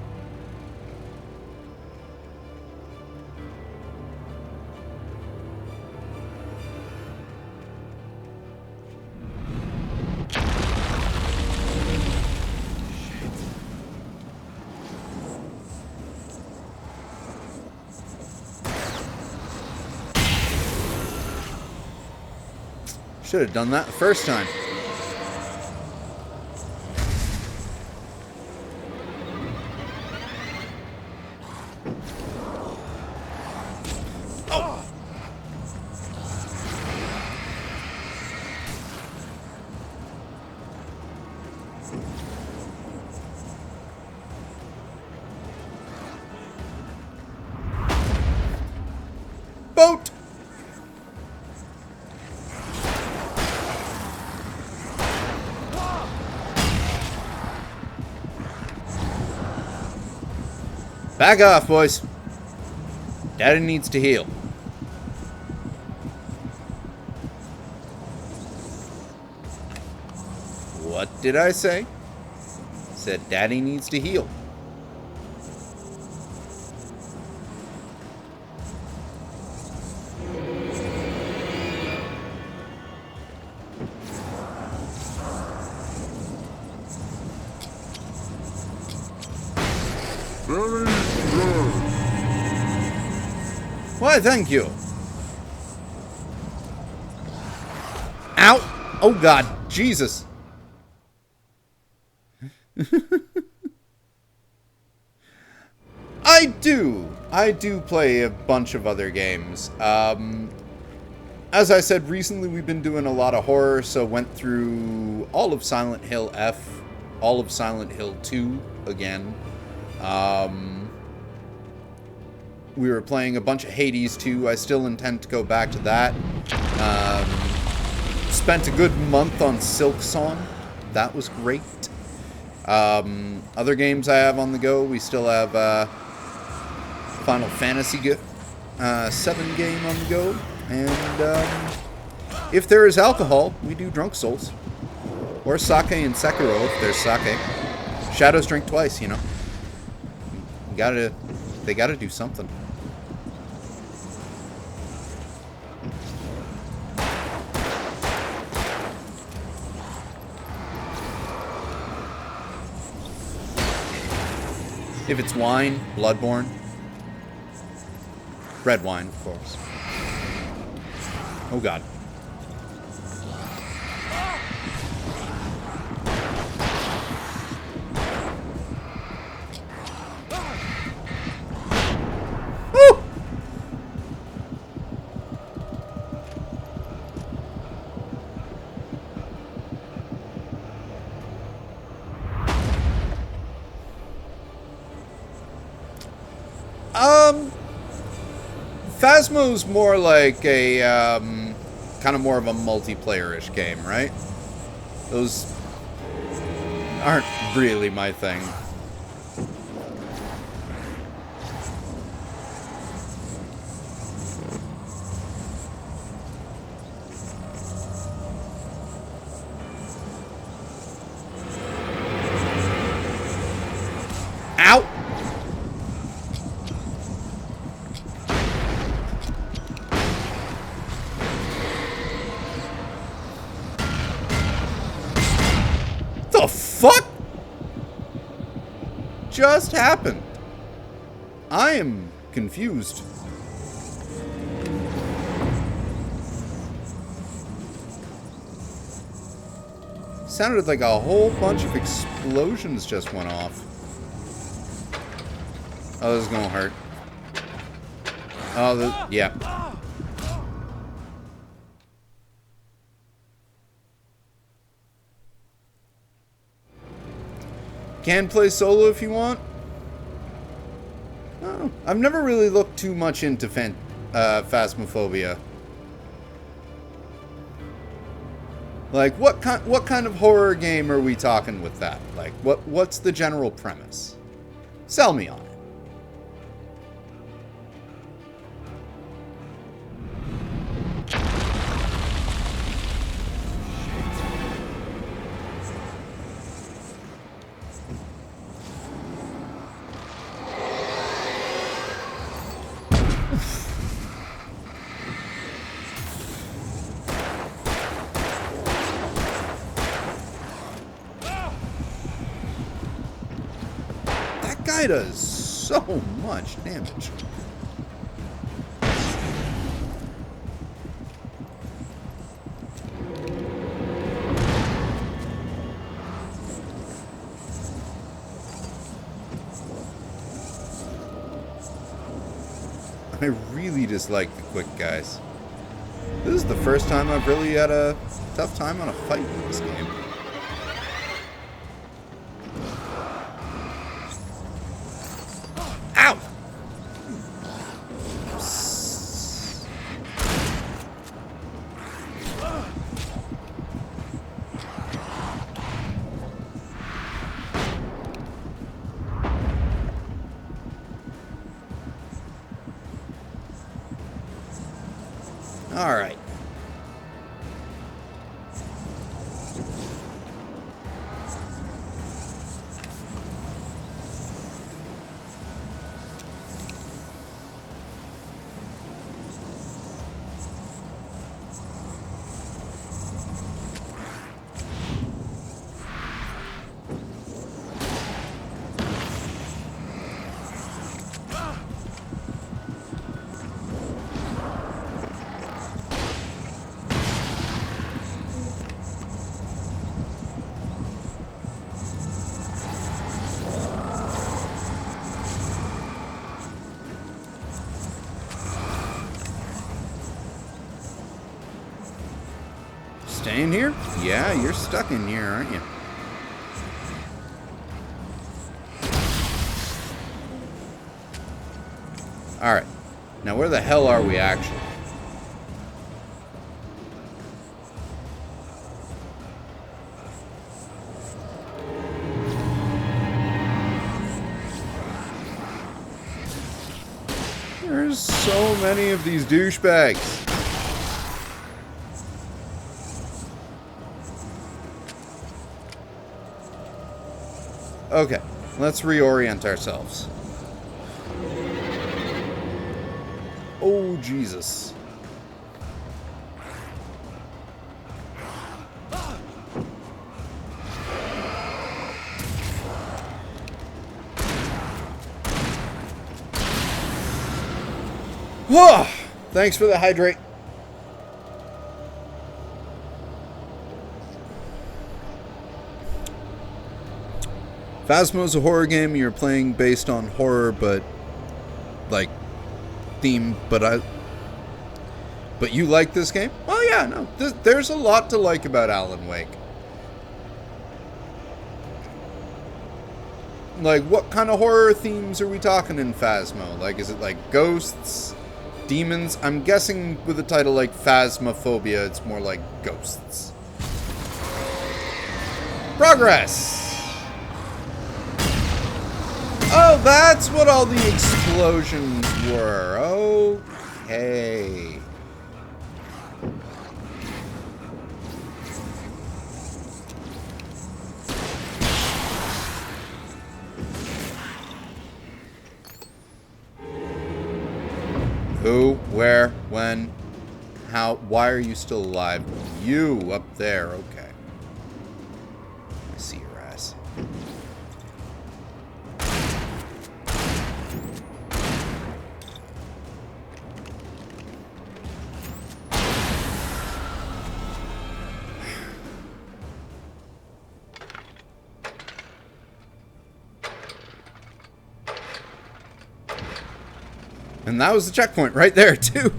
Should have done that the first time. Oh. Boat. Back off, boys. Daddy needs to heal. What did I say? Said Daddy needs to heal. Why, thank you. Ow! Oh God, Jesus. I do play a bunch of other games. As I said, recently we've been doing a lot of horror, so went through all of Silent Hill F, all of Silent Hill 2 again. We were playing a bunch of Hades 2. I still intend to go back to that. Spent a good month on Silksong. That was great. Other games I have on the go, we still have Final Fantasy 7 game on the go. And if there is alcohol, we do Drunk Souls. Or sake and Sekiro if there's sake. Shadows drink twice, you know. They gotta do something. If it's wine, Bloodborne. Red wine, of course. Oh God. Woo! Phasmo's more like a, kind of more of a multiplayer-ish game, right? Those aren't really my thing. Ow! The fuck just happened? I am confused. Sounded like a whole bunch of explosions just went off. Oh, this is gonna hurt. Oh, yeah. Can play solo if you want. Oh, I've never really looked too much into Phasmophobia. Like, what kind of horror game are we talking with that? Like, what's the general premise? Sell me on it. That guy does so much damage. I really dislike the quick guys. This is the first time I've really had a tough time on a fight in this game. Ow! All right. Staying here? Yeah, you're stuck in here, aren't you? Alright. Now where the hell are we actually? There's so many of these douchebags. Okay, let's reorient ourselves. Oh, Jesus. Whoa! Thanks for the hydrate. Phasmo's a horror game you're playing based on horror, but like theme. But you like this game? Well, yeah, no. There's a lot to like about Alan Wake. Like, what kind of horror themes are we talking in Phasmo? Like, is it like ghosts, demons? I'm guessing with a title like Phasmophobia, it's more like ghosts. Progress! Oh, that's what all the explosions were. Okay. Who, where, when, how, why are you still alive? You up there, okay. I see your ass. And that was the checkpoint right there, too.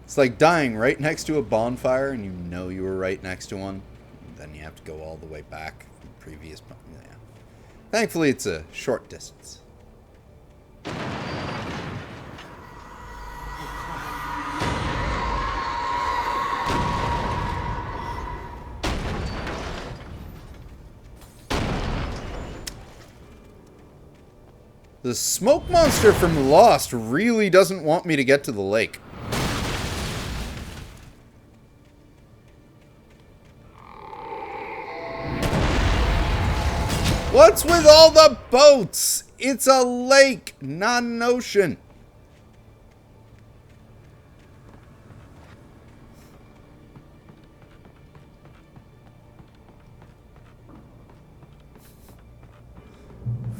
It's like dying right next to a bonfire and you know you were right next to one. Then you have to go all the way back from the previous... Yeah. Thankfully, it's a short distance. The smoke monster from Lost really doesn't want me to get to the lake. What's with all the boats? It's a lake, not an ocean.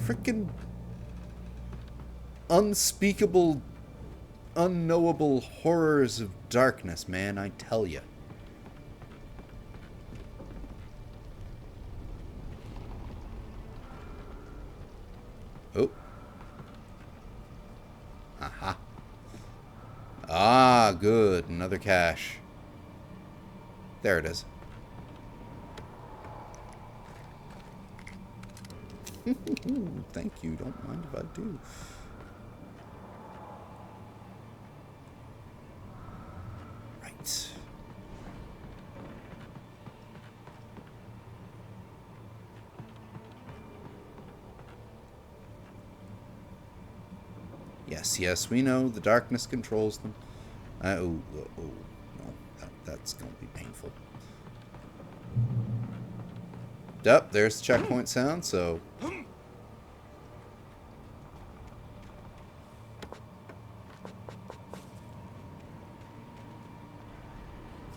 Frickin' unspeakable, unknowable horrors of darkness, man, I tell ya. Oh. Aha. Ah, good. Another cache. There it is. Thank you. Don't mind if I do. Right. Yes, yes, we know the darkness controls them. No, that's going to be painful. Yep, there's the checkpoint sound, so...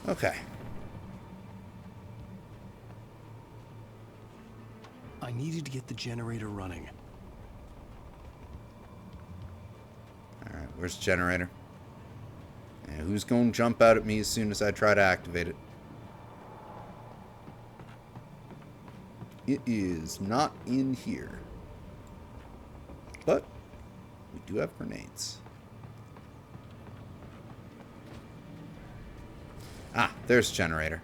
Okay. I needed to get the generator running. Alright, where's the generator? And who's going to jump out at me as soon as I try to activate it? It is not in here. But we do have grenades. Ah, there's the generator.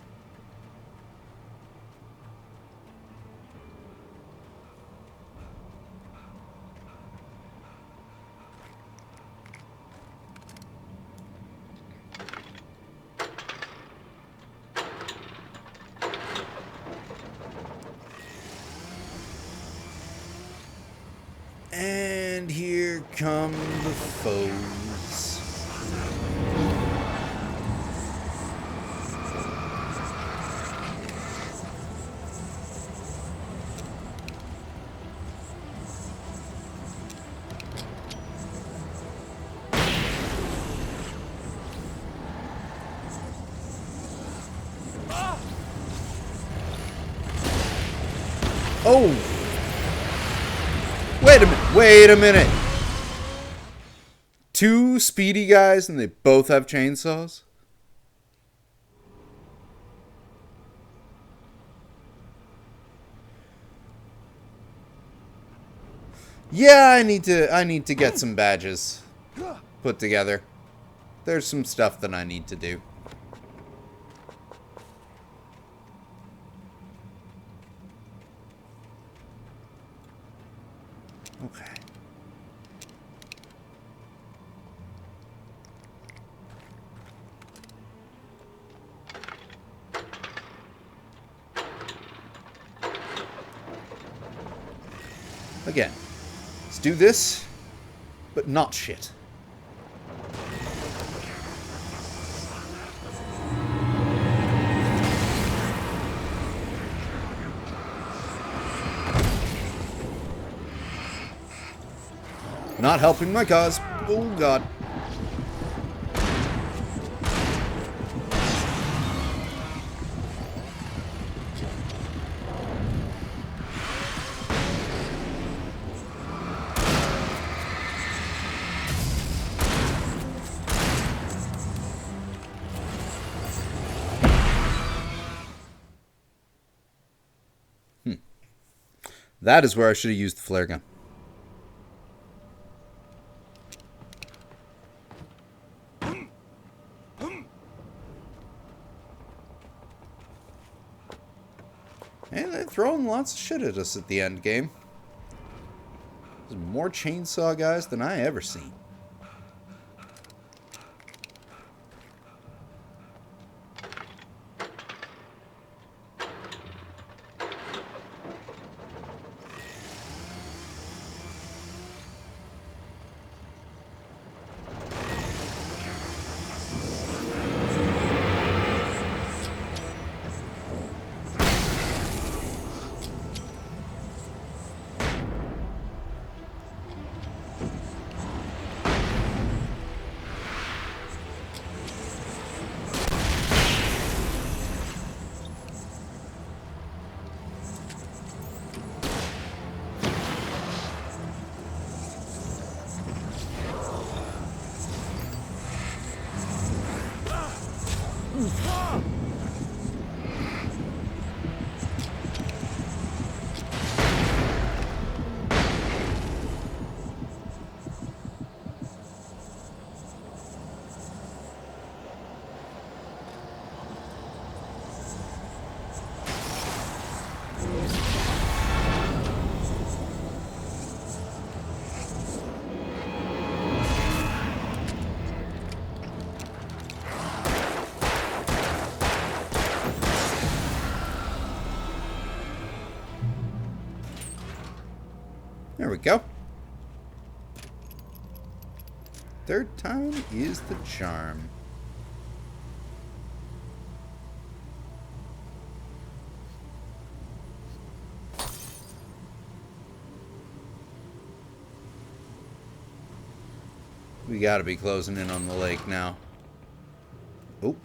And here come the foes. Oh! Wait a minute! Two speedy guys and they both have chainsaws? Yeah, I need to get some badges put together. there's some stuff that I need to do. Okay. Again, let's do this, but not shit. Not helping my cause. Oh, God. That is where I should have used the flare gun. And they're throwing lots of shit at us at the end game. There's more chainsaw guys than I ever seen. There we go. Third time is the charm. We gotta be closing in on the lake now. Oh.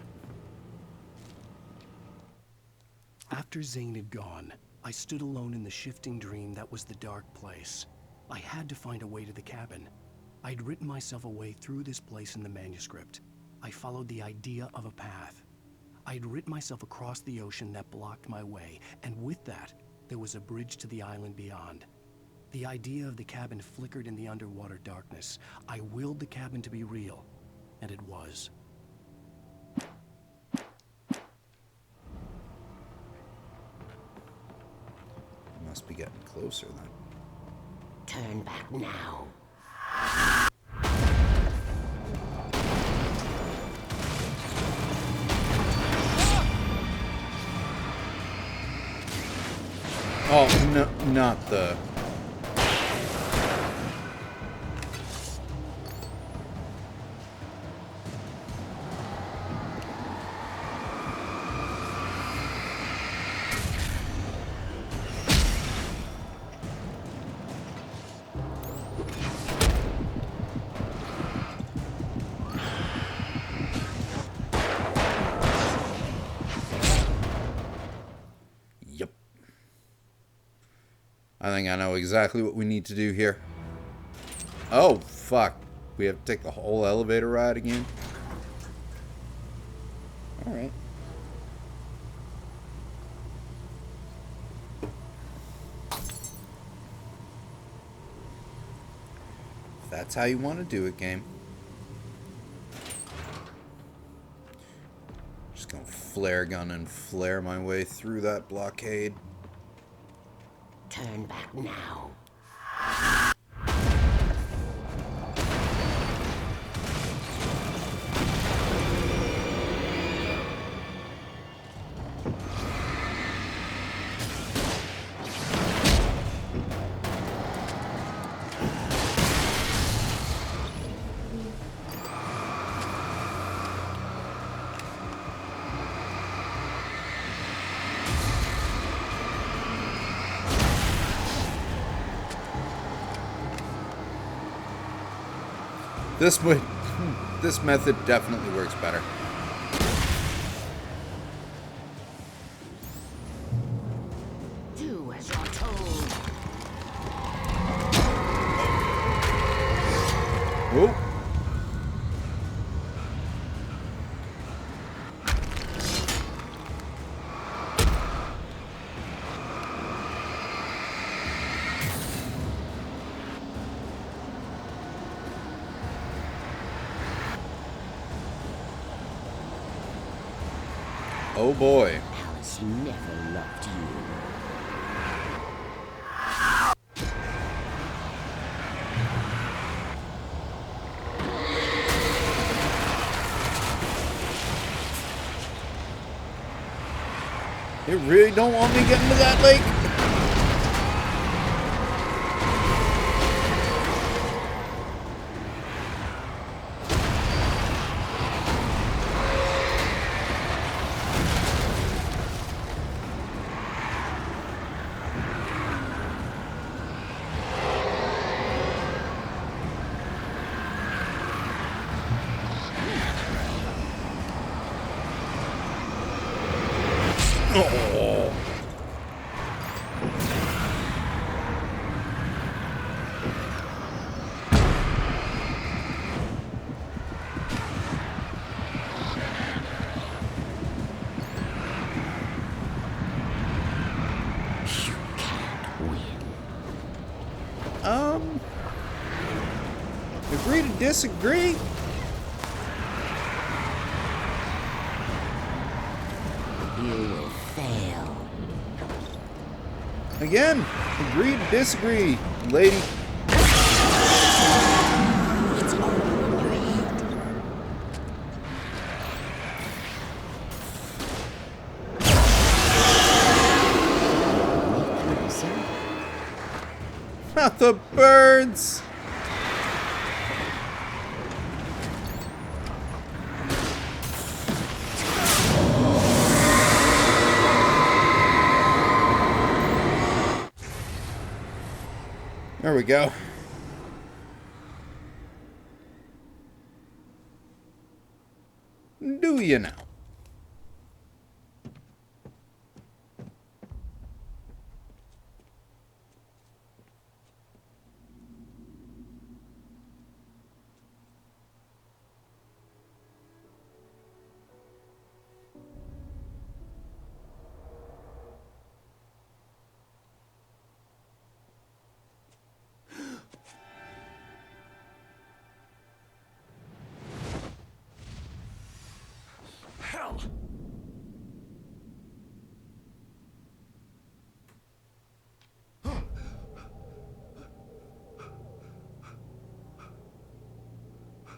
After Zane had gone, I stood alone in the shifting dream that was the dark place. I had to find a way to the cabin. I'd written myself a way through this place in the manuscript. I followed the idea of a path. I'd written myself across the ocean that blocked my way, and with that, there was a bridge to the island beyond. The idea of the cabin flickered in the underwater darkness. I willed the cabin to be real, and it was. Must be getting closer then. Turn back now. Oh, no, not the... I think I know exactly what we need to do here. Oh, fuck. We have to take the whole elevator ride again? Alright. If that's how you want to do it, game. flare gun and flare my way through that blockade. Turn back now. This method definitely works better. Do as you're told. Whoa. Oh boy. Alice never loved you. You really don't want me getting to that lake? Oh. You can't win. Agree to disagree? You will fail. Again, agree to disagree, lady. It's all in your head. Make closer. Not the birds! There we go. Do you now? Hell!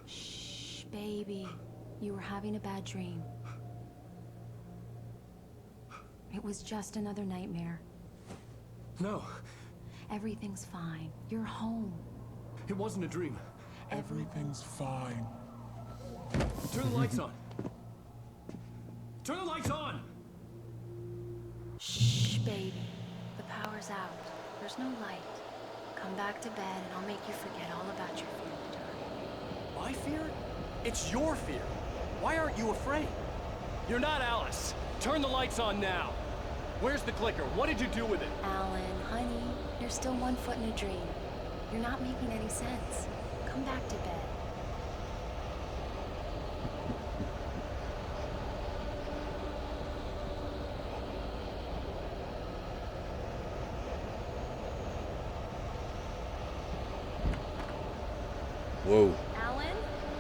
Shh, baby. You were having a bad dream. It was just another nightmare. No, Everything's fine. You're home. it wasn't a dream. Everything's fine. Turn the lights on. Turn the lights on! Shh, baby. The power's out. There's no light. Come back to bed and I'll make you forget all about your fear in the dark. My fear? It's your fear. Why aren't you afraid? You're not Alice. Turn the lights on now. Where's the clicker? What did you do with it? Alan, honey, you're still 1 foot in a dream. You're not making any sense. Come back to bed. Whoa. Alan,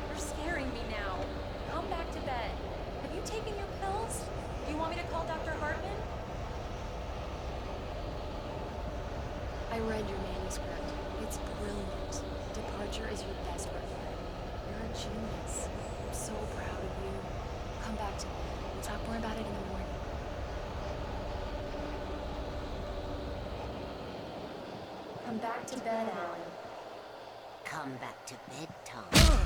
you're scaring me now. Come back to bed. Have you taken your pills? I read your manuscript. It's brilliant. Departure is your best record. You're a genius. I'm so proud of you. Come back to me. We'll talk more about it in the morning. Come back to bed, Alan. Come back to bedtime.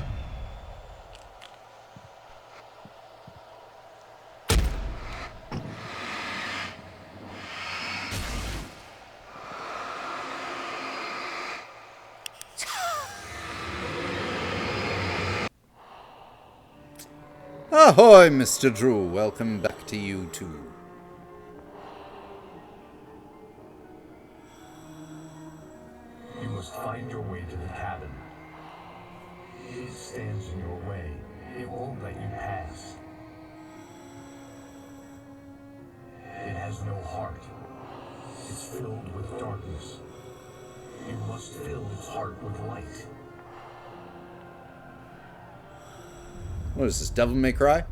Ahoy, Mr. Drew. Welcome back to you too. You must find your way to the cabin. It stands in your way. It won't let you pass. It has no heart. It's filled with darkness. You must fill its heart with light. What is this, Devil May Cry?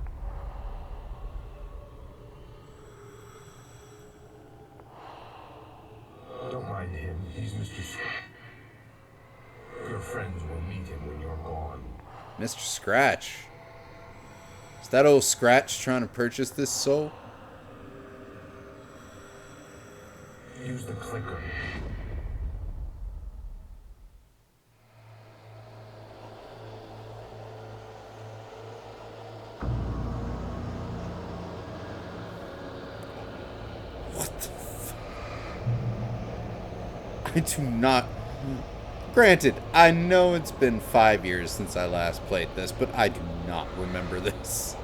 Don't mind him. He's Mr. Your friends will meet him when you're gone. Mr. Scratch. Is that old Scratch trying to purchase this soul? Use the clicker. What the I do not... Granted, I know it's been 5 years since I last played this, but I do not remember this.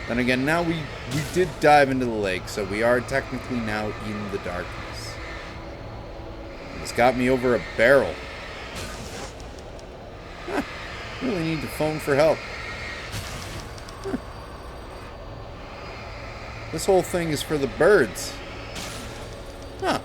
Then again, now we did dive into the lake, so we are technically now in the darkness. It's got me over a barrel. Huh. Really need to phone for help. Huh. This whole thing is for the birds. Huh.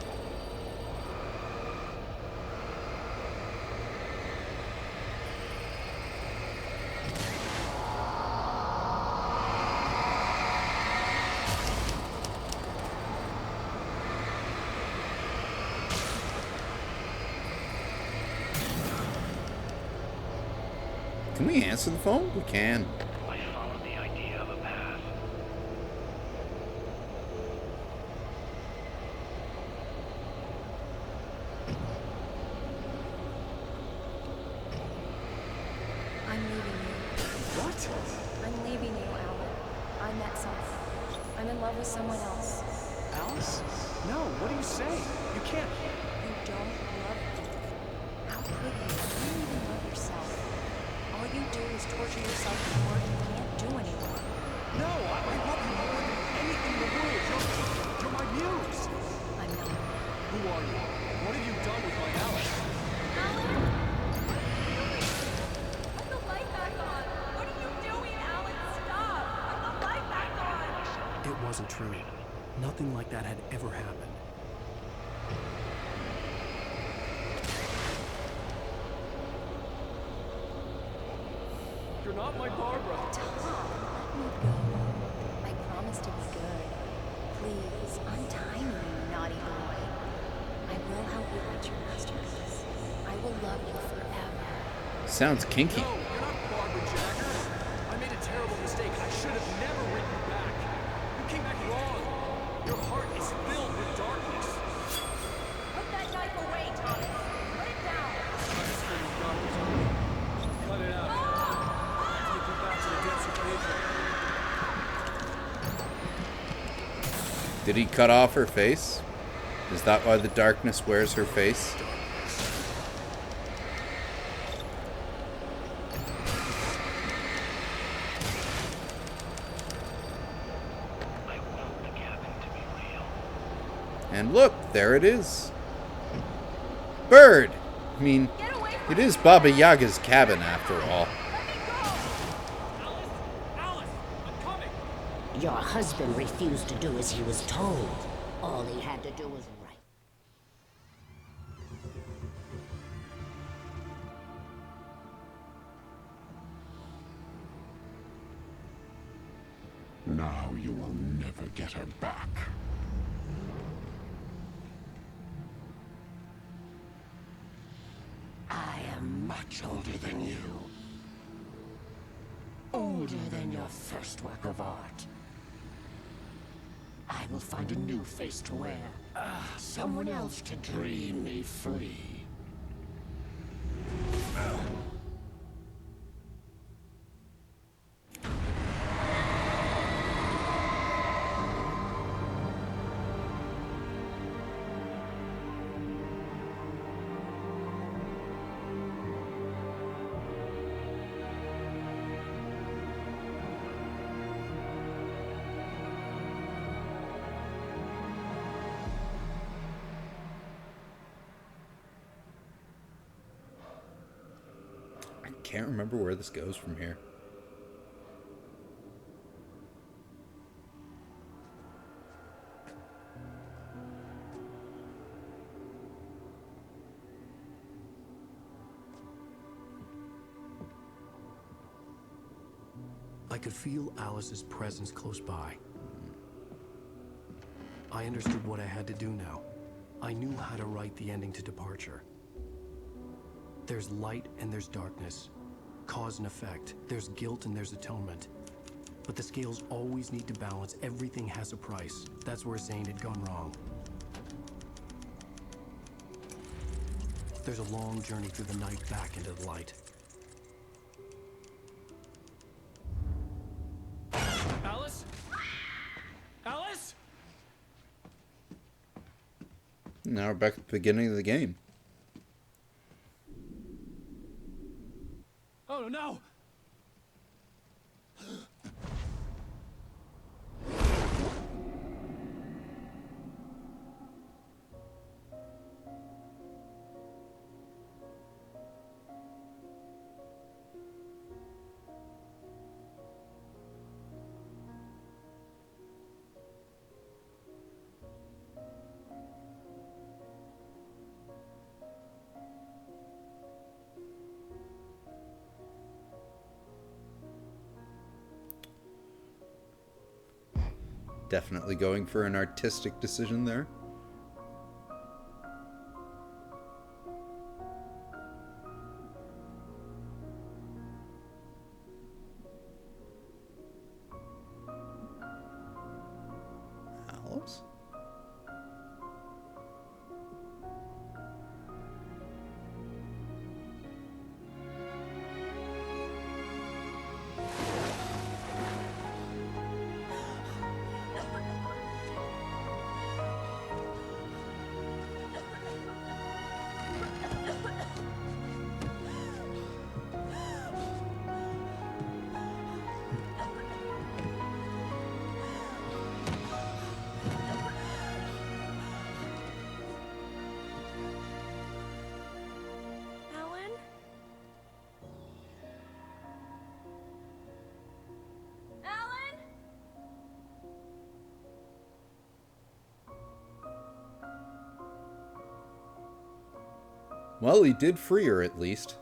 Can we answer the phone? We can. I followed the idea of a path. I'm leaving you. What? I'm leaving you, Alan. I met someone. I'm in love with someone else. Alice? No, what are you saying? You can't. You don't love me. How could you? You don't even love yourself. All you do is torture yourself to work you can't do anymore. No, I love you more than anything in the world. You're my muse. I'm not. Who are you? What have you done with my Alice? Alan! Put the light back on! What are you doing, Alan? Stop! Put the light back on! It wasn't true. Nothing like that had ever happened. You're not my Barbara. Tom, let me go. I promise to be good. Please, untie me, you naughty boy. I will help you write your masterpiece. I will love you forever. Sounds kinky. No, you're not Barbara Jagger. I made a terrible mistake. I should have never written you back. You came back wrong. Your heart is filled with darkness. Put that knife away, Thomas. Put it down. Cut it out. Take you back to the depths of nature. Did he cut off her face? Is that why the darkness wears her face? I want the cabin to be real. And look, there it is. Bird! I mean, it is Baba Yaga's cabin after all. Your husband refused to do as he was told. All he had to do was write. Now you will never get her back. much older than you. Older than your first work of art. I will find a new face to wear. Someone else to dream me free. I can't remember where this goes from here. I could feel Alice's presence close by. I understood what I had to do now. I knew how to write the ending to Departure. There's light and there's darkness. Cause and effect. There's guilt and there's atonement. But the scales always need to balance. Everything has a price. That's where Zane had gone wrong. There's a long journey through the night back into the light. Alice? Alice? Now we're back at the beginning of the game. Oh no! Definitely going for an artistic decision there. Alice? Alan? Alan? Well, he did free her at least.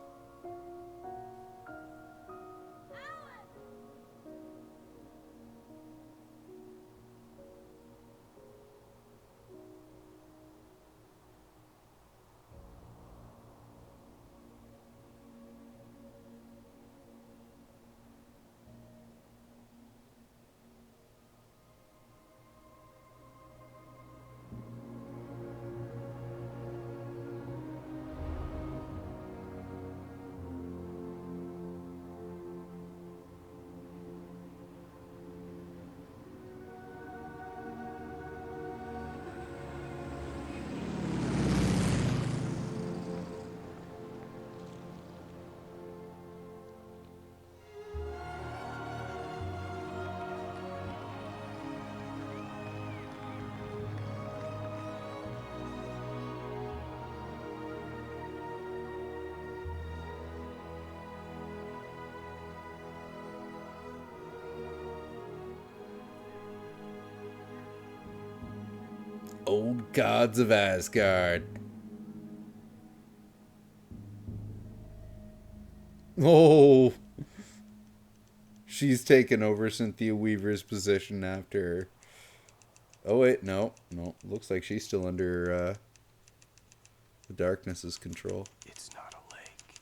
Old gods of Asgard. Oh, she's taken over Cynthia Weaver's position after. Oh wait, no. Looks like she's still under the darkness's control. It's not a lake.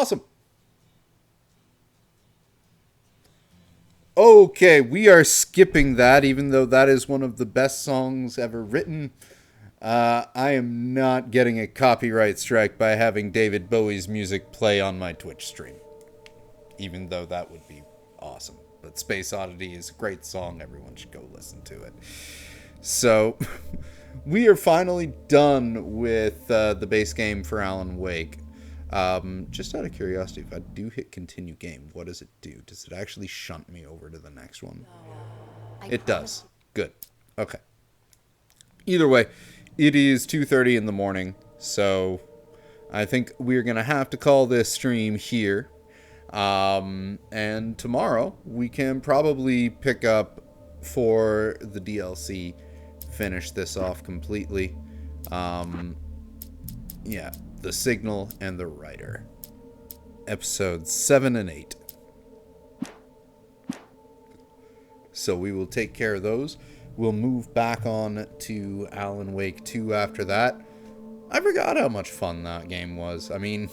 Awesome. Okay, we are skipping that, even though that is one of the best songs ever written. I am not getting a copyright strike by having David Bowie's music play on my Twitch stream. Even though that would be awesome. But Space Oddity is a great song. Everyone should go listen to it. So, we are finally done with the base game for Alan Wake. Just out of curiosity, if I do hit continue game, what does it do? Does it actually shunt me over to the next one? It does. Good. Okay. Either way, it is 2:30 in the morning, so I think we're going to have to call this stream here. And tomorrow we can probably pick up for the DLC, finish this off completely. Yeah, The Signal and The Writer. Episodes 7 and 8. So we will take care of those. We'll move back on to Alan Wake 2 after that. I forgot how much fun that game was. I mean,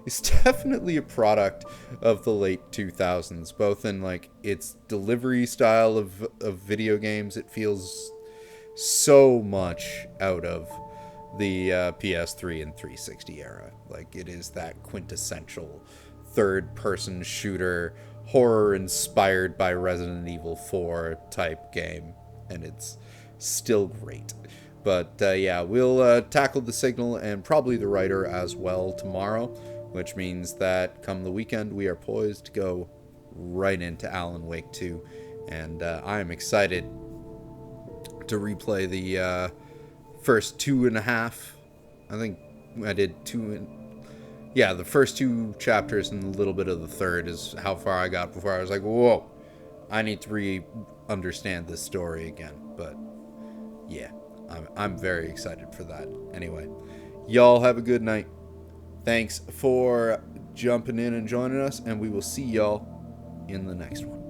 it's definitely a product of the late 2000s, both in like its delivery style of video games. It feels so much out of the PS3 and 360 era. Like, it is that quintessential third-person shooter, horror inspired by Resident Evil 4 type game, and it's still great. But yeah, we'll tackle The Signal and probably The Writer as well tomorrow, which means that come the weekend, we are poised to go right into Alan Wake 2. And I am excited to replay the first 2.5. I think I did the first 2 chapters and a little bit of the third is how far I got before I was like, whoa, I need to understand this story again. But yeah. I'm very excited for that. Anyway, y'all have a good night. Thanks for jumping in and joining us, and we will see y'all in the next one.